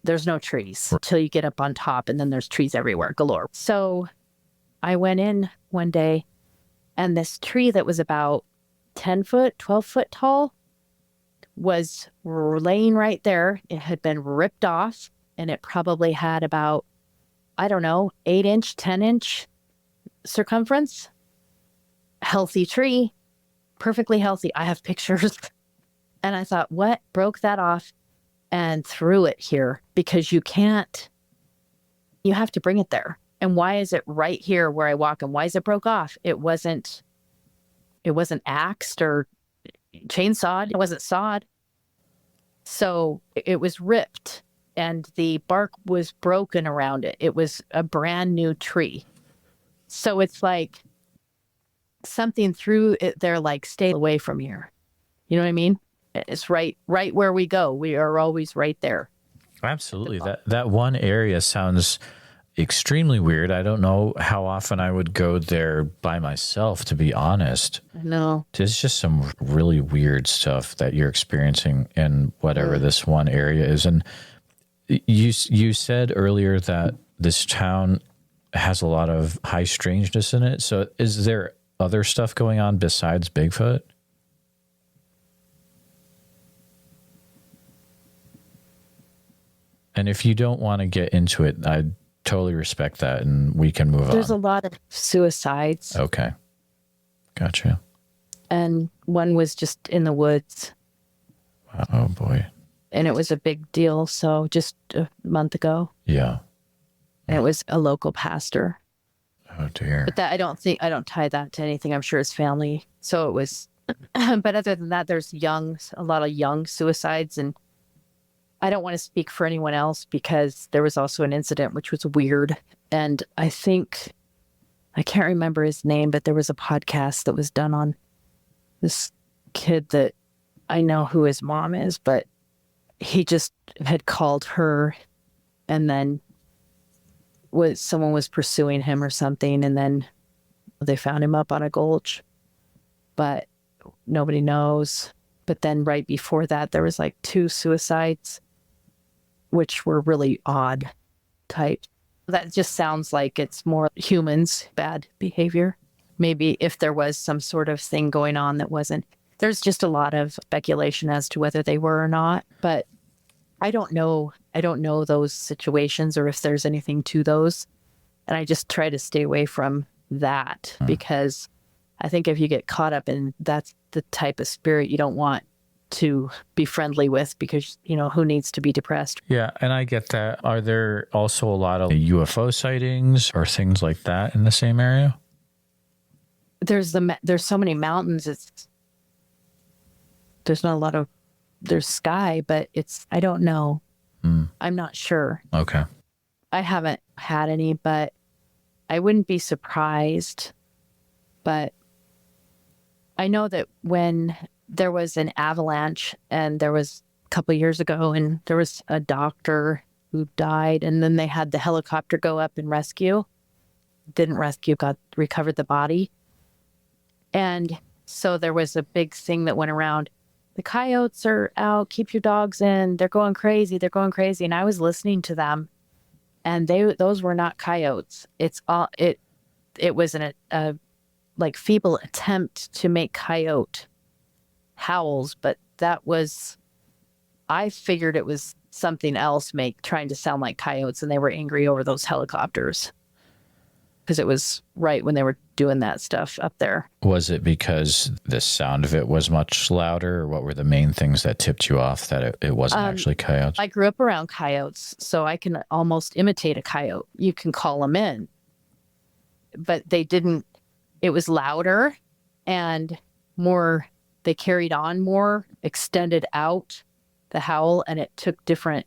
there's no trees until you get up on top, and then there's trees everywhere, galore. So I went in one day, and this tree that was about 10 foot, 12 foot tall was laying right there. It had been ripped off, and it probably had about, I don't know, 8-inch, 10-inch circumference. Healthy tree, perfectly healthy. I have pictures. And I thought, what broke that off and threw it here? Because you have to bring it there. And why is it right here where I walk? And why is it broke off? It wasn't axed or chainsawed. It wasn't sawed. So it was ripped and the bark was broken around it. It was a brand new tree. So it's like something threw it there, like, stay away from here. You know what I mean? It's right where we go. We are always right there. Absolutely. That one area sounds extremely weird. I don't know how often I would go there by myself, to be honest. No. There's just some really weird stuff that you're experiencing in whatever this one area is. And you said earlier that this town has a lot of high strangeness in it. So is there other stuff going on besides Bigfoot? And if you don't want to get into it, I totally respect that, and we can move on. There's a lot of suicides. Okay. Gotcha. And one was just in the woods. Oh, boy. And it was a big deal. So just a month ago. Yeah. And it was a local pastor. Oh, dear. But I don't tie that to anything. I'm sure his family. So it was, but other than that, there's a lot of young suicides. And I don't want to speak for anyone else because there was also an incident which was weird. And I can't remember his name, but there was a podcast that was done on this kid that I know who his mom is, but he just had called her, and then someone was pursuing him or something, and then they found him up on a gulch, but nobody knows. But then right before that, there was like 2 suicides, which were really odd type. That just sounds like it's more humans, bad behavior. Maybe if there was some sort of thing going on that wasn't. There's just a lot of speculation as to whether they were or not. But I don't know. I don't know those situations or if there's anything to those. And I just try to stay away from that because I think if you get caught up in that's the type of spirit you don't want to be friendly with because, who needs to be depressed? Yeah, and I get that. Are there also a lot of UFO sightings or things like that in the same area? There's so many mountains. There's not a lot of, there's sky, but I don't know. I'm not sure. Okay. I haven't had any, but I wouldn't be surprised. But I know that when there was an avalanche and there was a couple of years ago and there was a doctor who died and then they had the helicopter go up and rescue. Didn't rescue, recovered the body. And so there was a big thing that went around. The coyotes are out. Keep your dogs in. They're going crazy. They're going crazy. And I was listening to them, and those were not coyotes. It was a feeble attempt to make coyote howls, but I figured it was something else trying to sound like coyotes, and they were angry over those helicopters because it was right when they were doing that stuff up there. Was it because the sound of it was much louder, or what were the main things that tipped you off that it wasn't actually coyotes? I grew up around coyotes, so I can almost imitate a coyote. You can call them in. But they didn't, it was louder and more, they carried on more, extended out the howl, and it took different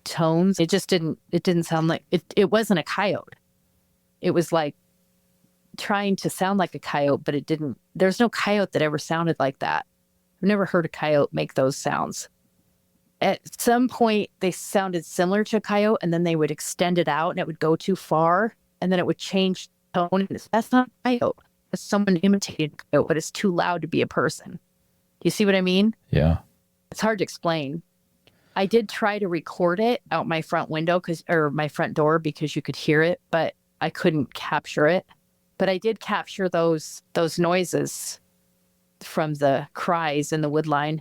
tones. It didn't sound like, it wasn't a coyote. It was like trying to sound like a coyote, but it didn't. There's no coyote that ever sounded like that. I've never heard a coyote make those sounds. At some point, they sounded similar to a coyote, and then they would extend it out, and it would go too far, and then it would change tone. That's not a coyote. It's someone imitating a coyote, but it's too loud to be a person. You see what I mean? Yeah. It's hard to explain. I did try to record it out my front window or my front door because you could hear it, but I couldn't capture it. But I did capture those noises from the cries in the woodline.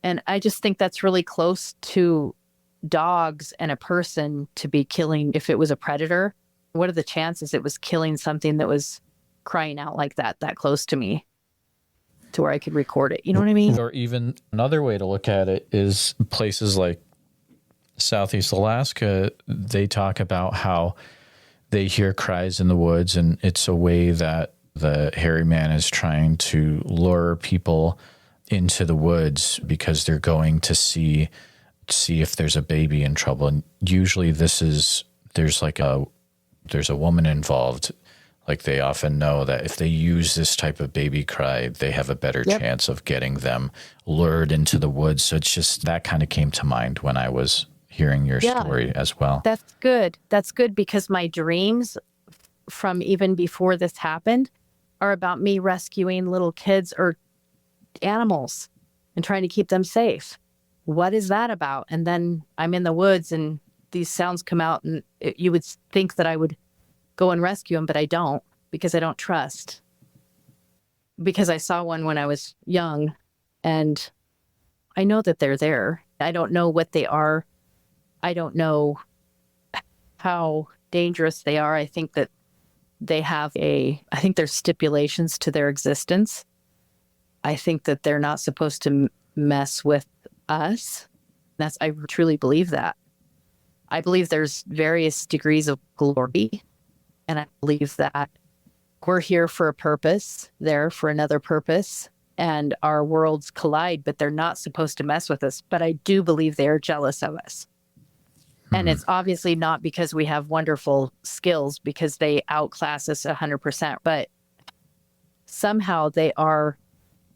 And I just think that's really close to dogs and a person to be killing. If it was a predator, what are the chances it was killing something that was crying out like that close to me to where I could record it? You know what I mean? Or even another way to look at it is places like Southeast Alaska, they talk about how they hear cries in the woods, and it's a way that the hairy man is trying to lure people into the woods because they're going to see if there's a baby in trouble. And usually there's a woman involved. Like, they often know that if they use this type of baby cry, they have a better chance of getting them lured into the woods. So it's just that kind of came to mind when I was hearing your story as well. That's good. That's good because my dreams from even before this happened are about me rescuing little kids or animals and trying to keep them safe. What is that about? And then I'm in the woods and these sounds come out, and you would think that I would go and rescue them, but I don't, because I don't trust. Because I saw one when I was young, and I know that they're there. I don't know what they are. I don't know how dangerous they are. I think that I think there's stipulations to their existence. I think that they're not supposed to mess with us. I truly believe that. I believe there's various degrees of glory. And I believe that we're here for a purpose, there for another purpose, and our worlds collide, but they're not supposed to mess with us. But I do believe they are jealous of us. And it's obviously not because we have wonderful skills, because they outclass us 100%. But somehow they are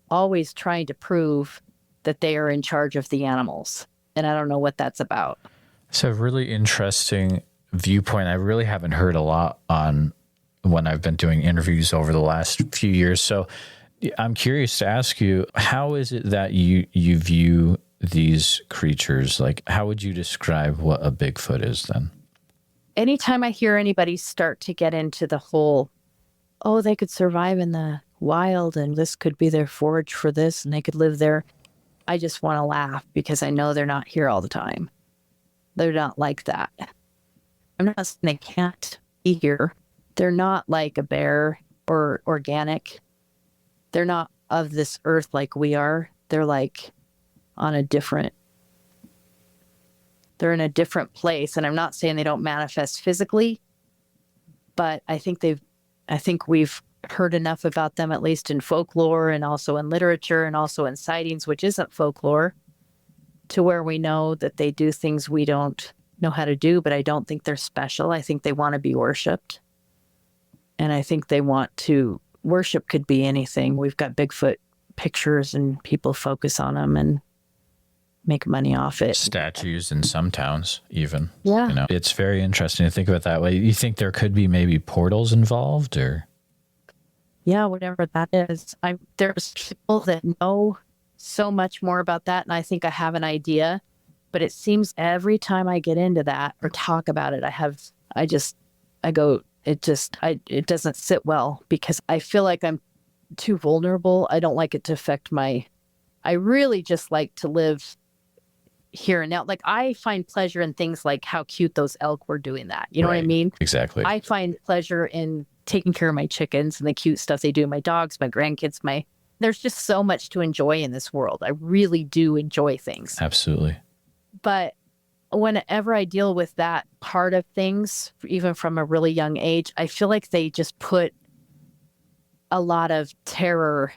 always trying to prove that they are in charge of the animals. And I don't know what that's about. It's a really interesting viewpoint. I really haven't heard a lot on when I've been doing interviews over the last few years. So I'm curious to ask you, how is it that you view these creatures? Like, how would you describe what a Bigfoot is then? Anytime I hear anybody start to get into the whole, oh, they could survive in the wild and this could be their forage for this and they could live there, I just want to laugh because I know they're not here all the time. They're not like that. I'm not saying they can't be here. They're not like a bear or organic. They're not of this earth like we are. They're like they're in a different place. And I'm not saying they don't manifest physically, but I think we've heard enough about them, at least in folklore and also in literature and also in sightings, which isn't folklore, to where we know that they do things we don't know how to do, but I don't think they're special. I think they want to be worshipped. And I think they want to worship could be anything. We've got Bigfoot pictures and people focus on them and make money off it. Statues in some towns, even. Yeah. You know, it's very interesting to think of it that way. You think there could be maybe portals involved, or? Yeah, whatever that is. There's people that know so much more about that, and I think I have an idea. But it seems every time I get into that or talk about it, it doesn't sit well because I feel like I'm too vulnerable. I don't like it to affect I really just like to live here and now. Like I find pleasure in things like how cute those elk were doing that. You know what I mean? Exactly. I find pleasure in taking care of my chickens and the cute stuff they do, my dogs, my grandkids, there's just so much to enjoy in this world. I really do enjoy things. Absolutely. But whenever I deal with that part of things, even from a really young age, I feel like they just put a lot of terror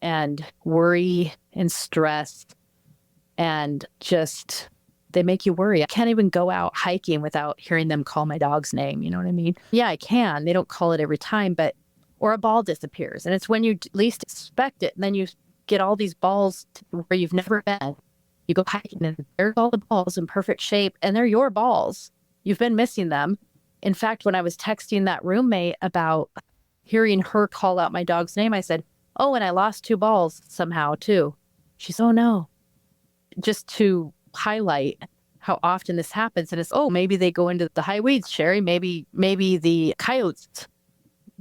and worry and stress and just, they make you worry. I can't even go out hiking without hearing them call my dog's name. You know what I mean? Yeah, I can. They don't call it every time, or a ball disappears. And it's when you least expect it. And then you get all these balls where you've never been. You go hiking and there's all the balls in perfect shape and they're your balls. You've been missing them. In fact, when I was texting that roommate about hearing her call out my dog's name, I said, oh, and I lost 2 balls somehow too. She said, oh no. Just to highlight how often this happens. And it's, oh, maybe they go into the high weeds, Sherry. Maybe the coyotes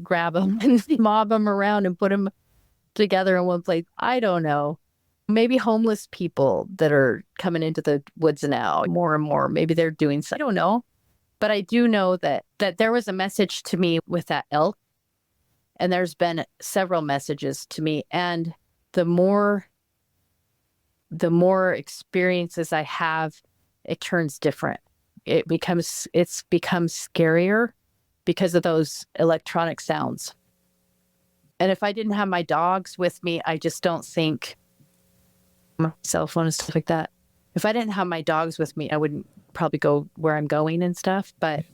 grab them and mob them around and put them together in one place. I don't know. Maybe homeless people that are coming into the woods now more and more. Maybe they're doing so. I don't know. But I do know that there was a message to me with that elk. And there's been several messages to me. And the more experiences I have, it turns different. It's become scarier because of those electronic sounds. And if I didn't have my dogs with me, I just don't think my cell phone and stuff like that. If I didn't have my dogs with me, I wouldn't probably go where I'm going and stuff, but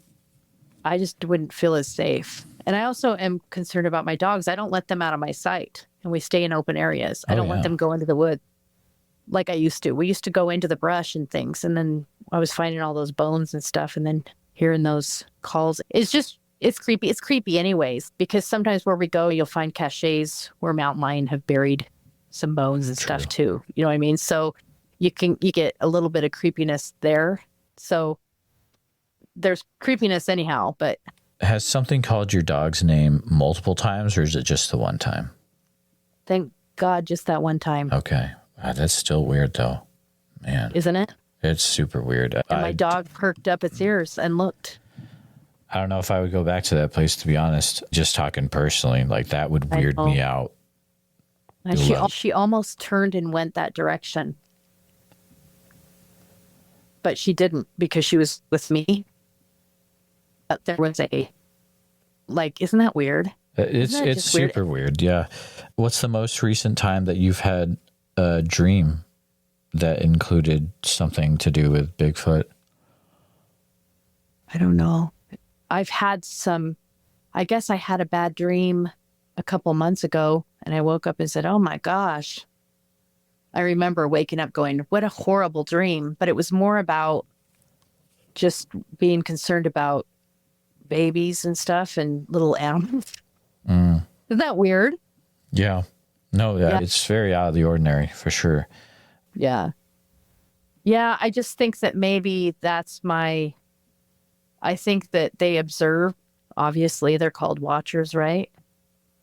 I just wouldn't feel as safe. And I also am concerned about my dogs. I don't let them out of my sight and we stay in open areas. I don't let them go into the woods like I used to. We used to go into the brush and things. And then I was finding all those bones and stuff and then hearing those calls. It's creepy. It's creepy anyways, because sometimes where we go, you'll find caches where mountain lion have buried some bones and stuff too. You know what I mean? So you get a little bit of creepiness there. So there's creepiness anyhow, but. Has something called your dog's name multiple times or is it just the one time? Thank God, just that one time. Okay. That's still weird though, man. Isn't it? It's super weird. And my dog perked up its ears and looked. I don't know if I would go back to that place, to be honest. Just talking personally, like that would weird me out. And she almost turned and went that direction. But she didn't because she was with me. But there was isn't that weird? It's super weird, yeah. What's the most recent time that you've had a dream that included something to do with Bigfoot? I don't know. I've had I guess I had a bad dream a couple months ago and I woke up and said, oh my gosh. I remember waking up going, what a horrible dream. But it was more about just being concerned about babies and stuff and little animals. Isn't that weird? Yeah. No, yeah, it's very out of the ordinary for sure. Yeah. Yeah, I just think that maybe I think that they observe. Obviously, they're called watchers, right?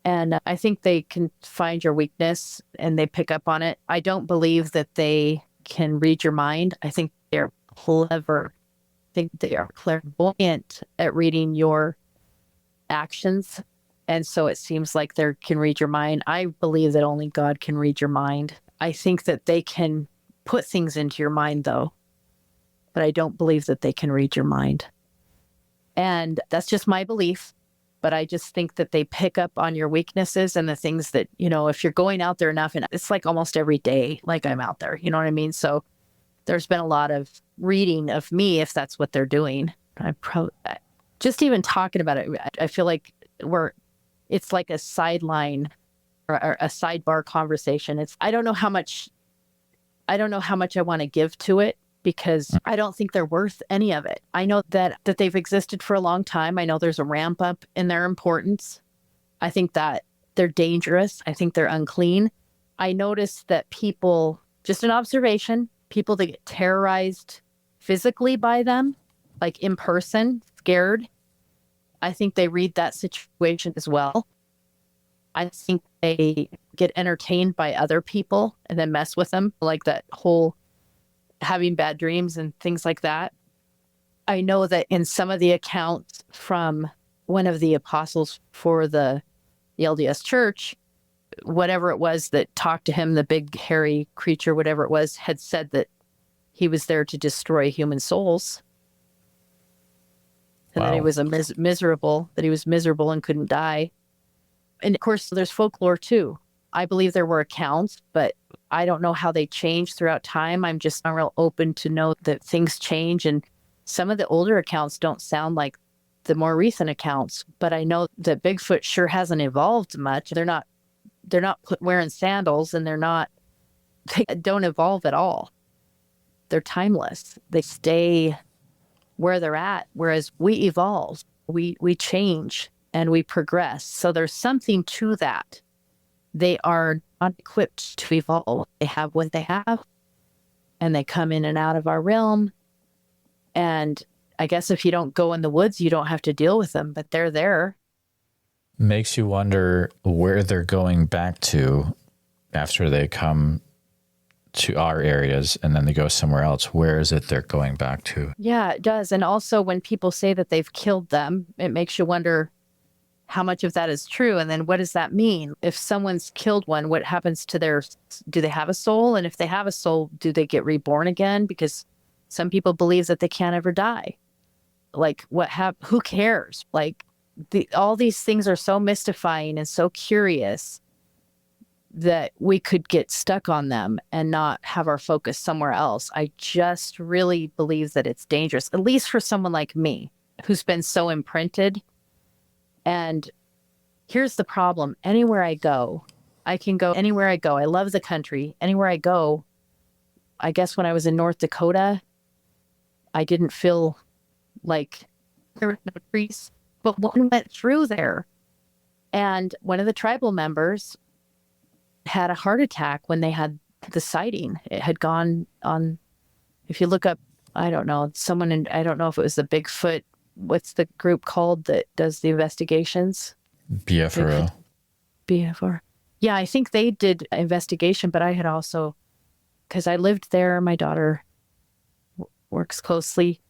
And I think they can find your weakness and they pick up on it. I don't believe that they can read your mind. I think they're clever. I think they are clairvoyant at reading your actions. And so it seems like they can read your mind. I believe that only God can read your mind. I think that they can put things into your mind, though, but I don't believe that they can read your mind. And that's just my belief. But I just think that they pick up on your weaknesses and the things that, if you're going out there enough, and it's like almost every day, like I'm out there, you know what I mean? So there's been a lot of reading of me, if that's what they're doing. Just even talking about it, I feel like it's like a sideline or a sidebar conversation. I don't know how much I want to give to it, because I don't think they're worth any of it. I know that they've existed for a long time. I know there's a ramp up in their importance. I think that they're dangerous. I think they're unclean. I noticed that people, just an observation, people that get terrorized physically by them, like in person, scared, I think they read that situation as well. I think they get entertained by other people and then mess with them, like that whole having bad dreams and things like that. I know that in some of the accounts from one of the apostles for the LDS church, whatever it was that talked to him, the big hairy creature, whatever it was, had said that he was there to destroy human souls. And that he was miserable and couldn't die. And of course, there's folklore too. I believe there were accounts, but I don't know how they change throughout time. I'm just not real open to know that things change. And some of the older accounts don't sound like the more recent accounts, but I know that Bigfoot sure hasn't evolved much. They're not wearing sandals, and they don't evolve at all. They're timeless. They stay where they're at. Whereas we evolve, we change and we progress. So there's something to that. They are not equipped to evolve. They have what they have, and they come in and out of our realm. And I guess if you don't go in the woods, you don't have to deal with them, but they're there. Makes you wonder where they're going back to after they come to our areas and then they go somewhere else. Where is it they're going back to? Yeah, it does. And also when people say that they've killed them, it makes you wonder how much of that is true. And then what does that mean? If someone's killed one, what happens to do they have a soul? And if they have a soul, do they get reborn again? Because some people believe that they can't ever die. Like who cares? Like all these things are so mystifying and so curious that we could get stuck on them and not have our focus somewhere else. I just really believe that it's dangerous, at least for someone like me, who's been so imprinted. And here's the problem. Anywhere I go, I can go anywhere I go. I love the country. Anywhere I go, I guess when I was in North Dakota, I didn't feel like there were no trees, but one went through there. And one of the tribal members had a heart attack when they had the sighting. It had gone on, if you look up, I don't know, I don't know if it was the Bigfoot, what's the group called that does the investigations? BFRO. BFR. Yeah, I think they did an investigation, but I had also, because I lived there, my daughter works closely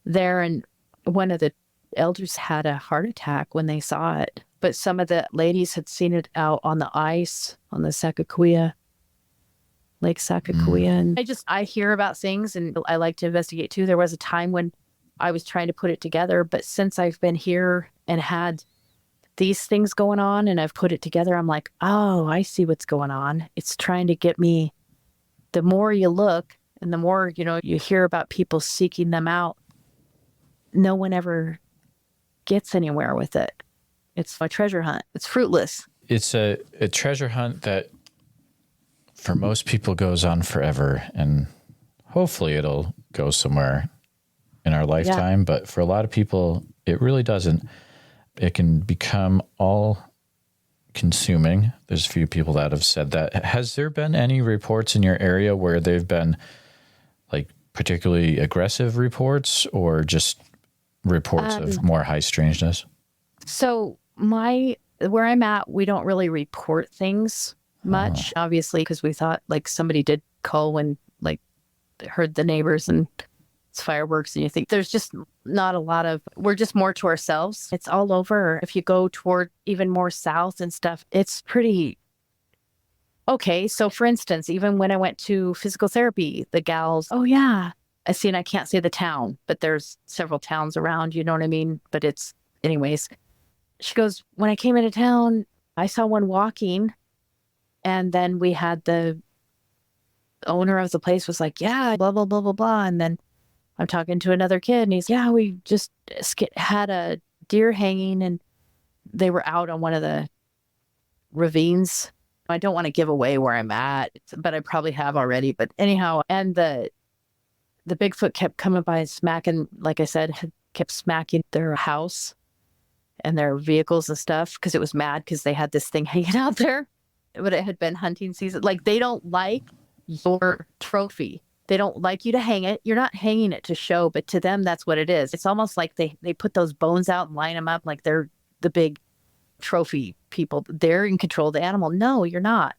there, and one of the elders had a heart attack when they saw it. But some of the ladies had seen it out on the ice on the Lake Sacagawea. And I hear about things and I like to investigate too. There was a time when I was trying to put it together, but since I've been here and had these things going on and I've put it together, I'm like, oh, I see what's going on. It's trying to get me. The more you look and the more, you hear about people seeking them out, no one ever gets anywhere with it. It's a treasure hunt. It's fruitless. It's a treasure hunt that for most people goes on forever, and hopefully it'll go somewhere in our lifetime. Yeah. But for a lot of people, it really doesn't. It can become all consuming. There's a few people that have said that. Has there been any reports in your area where they've been like particularly aggressive reports or just reports of more high strangeness? So my Where I'm at, we don't really report things much, obviously, because we thought like somebody did call when like heard the neighbors and it's fireworks, and you think there's just not a lot of, we're just more to ourselves. It's all over. If you go toward even more south and stuff, it's pretty okay. So for instance, even when I went to physical therapy, the gals, oh yeah, I see, and I can't say the town, but there's several towns around, you know what I mean? But it's, anyways, she goes, when I came into town, I saw one walking, and then we had the owner of the place was like, yeah, blah, blah, blah, blah, blah. And then I'm talking to another kid and he's, yeah, we just had a deer hanging and they were out on one of the ravines. I don't want to give away where I'm at, but I probably have already. But anyhow, and the Bigfoot kept coming by and smacking, like I said, kept smacking their house and their vehicles and stuff because it was mad because they had this thing hanging out there. But it had been hunting season. Like, they don't like your trophy. They don't like you to hang it. You're not hanging it to show, but to them, that's what it is. It's almost like they put those bones out and line them up like they're the big trophy people. They're in control of the animal. No, you're not.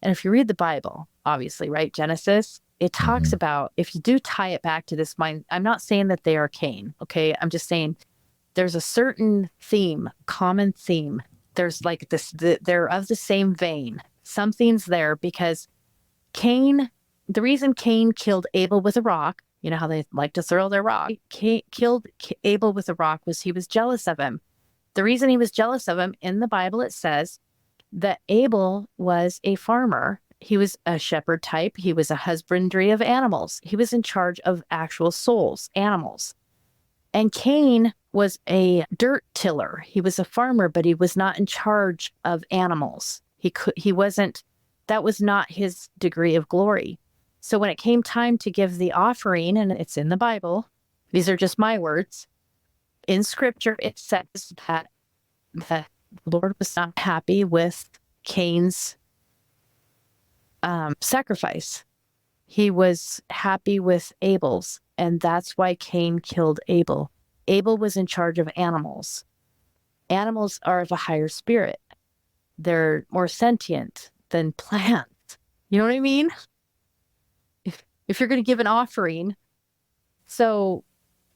And if you read the Bible, obviously, right, Genesis, it talks about, if you do tie it back to this mind, I'm not saying that they are Cain, okay? I'm just saying there's a certain theme, common theme. There's like this, they're of the same vein. Something's there because Cain, the reason Cain killed Abel with a rock, you know how they like to throw their rock, Cain killed Abel with a rock was he was jealous of him. The reason he was jealous of him, in the Bible, it says that Abel was a farmer. He was a shepherd type. He was a husbandry of animals. He was in charge of actual souls, animals. And Cain was a dirt tiller. He was a farmer, but he was not in charge of animals. He wasn't, that was not his degree of glory. So when it came time to give the offering, and it's in the Bible, these are just my words, in scripture, it says that the Lord was not happy with Cain's sacrifice. He was happy with Abel's, and that's why Cain killed Abel. Abel was in charge of animals. Animals are of a higher spirit. They're more sentient than plants. You know what I mean? If you're going to give an offering. So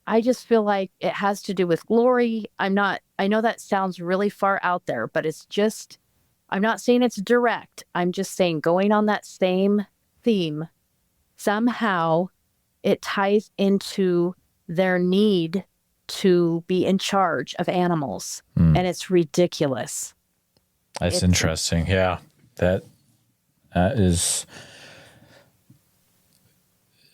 I just feel like it has to do with glory. I know that sounds really far out there, but it's just, I'm not saying it's direct. I'm just saying going on that same theme, somehow it ties into their need to be in charge of animals. And it's ridiculous. That's interesting. Yeah. That is,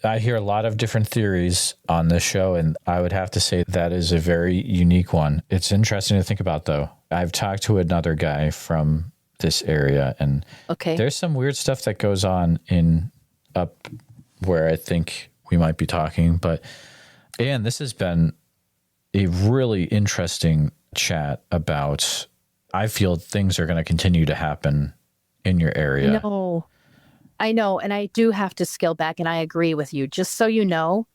I hear a lot of different theories on this show, and I would have to say that is a very unique one. It's interesting to think about, though. I've talked to another guy from this area, and there's some weird stuff that goes on in up where I think we might be talking. But, and this has been a really interesting chat about, I feel things are going to continue to happen in your area. I know. And I do have to scale back, and I agree with you. Just so you know,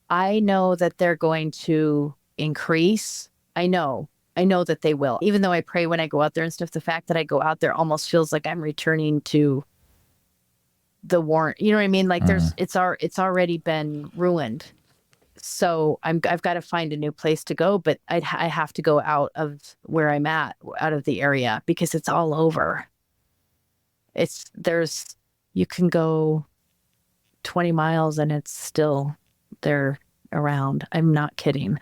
I know that they're going to increase. I know that they will. Even though I pray when I go out there and stuff, the fact that I go out there almost feels like I'm returning to the war. You know what I mean? Like it's already been ruined. So I've got to find a new place to go, but I have to go out of where I'm at, out of the area, because it's all over. You can go 20 miles and it's still there around. I'm not kidding.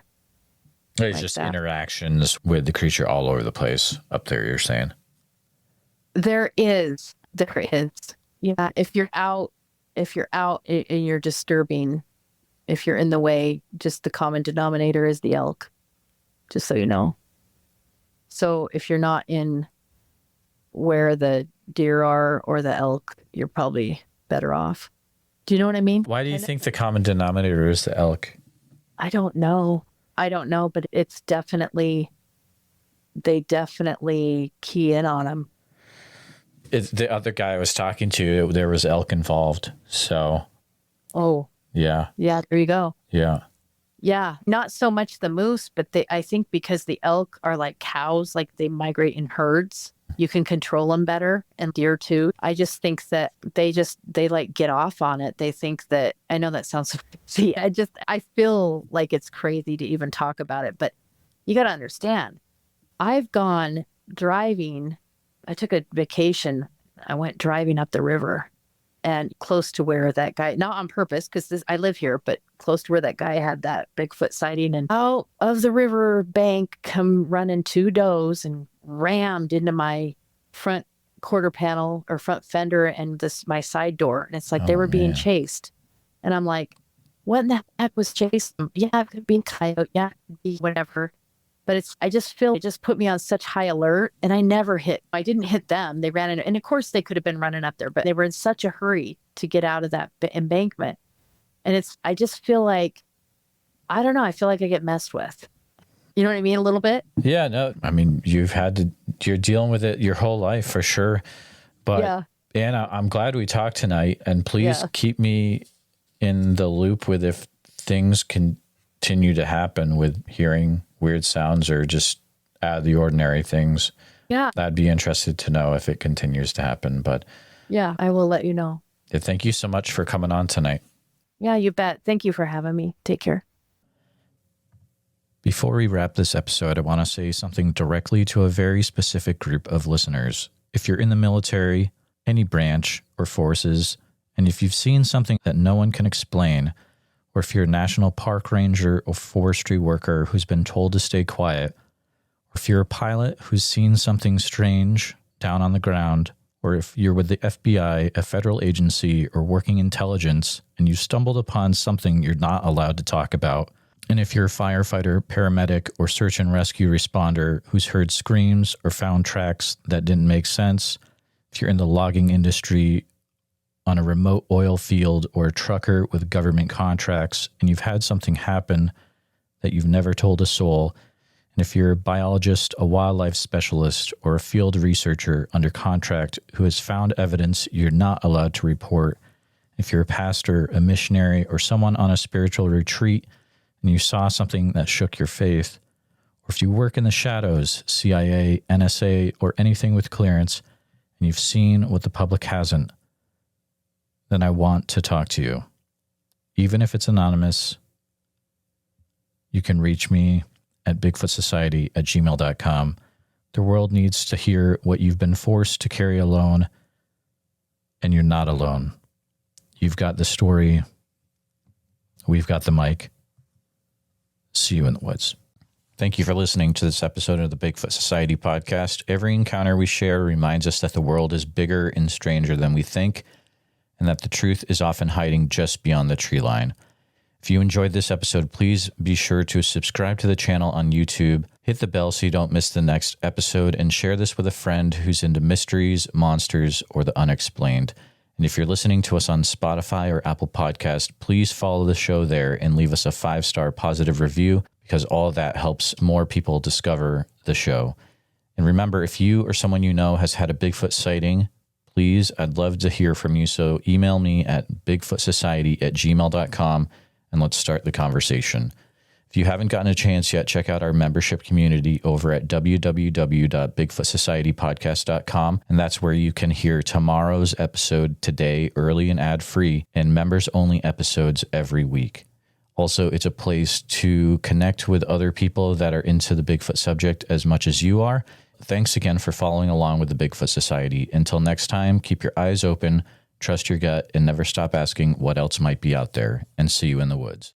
There's like just that. Interactions with the creature all over the place up there, you're saying? There is. Yeah. If you're out and you're disturbing, if you're in the way, just the common denominator is the elk, just so you know. So if you're not in where the deer are or the elk, you're probably better off. Do you know what I mean? Why do you think the common denominator is the elk? I don't know, but it's definitely, they definitely key in on them. It's the other guy I was talking to, there was elk involved. So. Oh. Yeah. Yeah, there you go. Yeah. Yeah, not so much the moose, but I think because the elk are like cows, like they migrate in herds, you can control them better, and deer too. I just think that they like get off on it. They think that, I know that sounds crazy. I feel like it's crazy to even talk about it, but you got to understand, I've gone driving. I took a vacation. I went driving up the river and close to where that guy, not on purpose, because I live here, but close to where that guy had that Bigfoot sighting. And out of the river bank come running two does and rammed into my front quarter panel or front fender and my side door. And it's like they were being chased. And I'm like, what in the heck was chasing? Yeah, it could be a coyote. Yeah, it could be whatever. But I just feel it just put me on such high alert, and I didn't hit them. They ran in, and of course they could have been running up there, but they were in such a hurry to get out of that embankment. And I just feel like, I don't know, I feel like I get messed with. You know what I mean? A little bit. Yeah, no, I mean, you're dealing with it your whole life for sure. But yeah. Anna, I'm glad we talked tonight, and please keep me in the loop with if things continue to happen with hearing weird sounds or just out of the ordinary things. Yeah. I'd be interested to know if it continues to happen. But yeah, I will let you know. Thank you so much for coming on tonight. Yeah, you bet. Thank you for having me. Take care. Before we wrap this episode, I want to say something directly to a very specific group of listeners. If you're in the military, any branch or forces, and if you've seen something that no one can explain, or if you're a national park ranger or forestry worker who's been told to stay quiet, or if you're a pilot who's seen something strange down on the ground, or if you're with the FBI, a federal agency, or working intelligence, and you stumbled upon something you're not allowed to talk about, and if you're a firefighter, paramedic, or search and rescue responder who's heard screams or found tracks that didn't make sense, if you're in the logging industry, on a remote oil field, or a trucker with government contracts, and you've had something happen that you've never told a soul, and if you're a biologist, a wildlife specialist, or a field researcher under contract who has found evidence you're not allowed to report, if you're a pastor, a missionary, or someone on a spiritual retreat, and you saw something that shook your faith, or if you work in the shadows, CIA, NSA, or anything with clearance, and you've seen what the public hasn't, then I want to talk to you. Even if it's anonymous, you can reach me at bigfootsociety@gmail.com. The world needs to hear what you've been forced to carry alone, and you're not alone. You've got the story. We've got the mic. See you in the woods. Thank you for listening to this episode of the Bigfoot Society podcast. Every encounter we share reminds us that the world is bigger and stranger than we think, and that the truth is often hiding just beyond the tree line. If you enjoyed this episode, please be sure to subscribe to the channel on YouTube, hit the bell so you don't miss the next episode, and share this with a friend who's into mysteries, monsters, or the unexplained. And if you're listening to us on Spotify or Apple Podcast, please follow the show there and leave us a 5-star positive review, because all that helps more people discover the show. And remember, if you or someone you know has had a Bigfoot sighting, please, I'd love to hear from you. So email me at bigfootsociety@gmail.com and let's start the conversation. If you haven't gotten a chance yet, check out our membership community over at www.bigfootsocietypodcast.com. And that's where you can hear tomorrow's episode today, early and ad-free, and members-only episodes every week. Also, it's a place to connect with other people that are into the Bigfoot subject as much as you are. Thanks again for following along with the Bigfoot Society. Until next time, keep your eyes open, trust your gut, and never stop asking what else might be out there. And see you in the woods.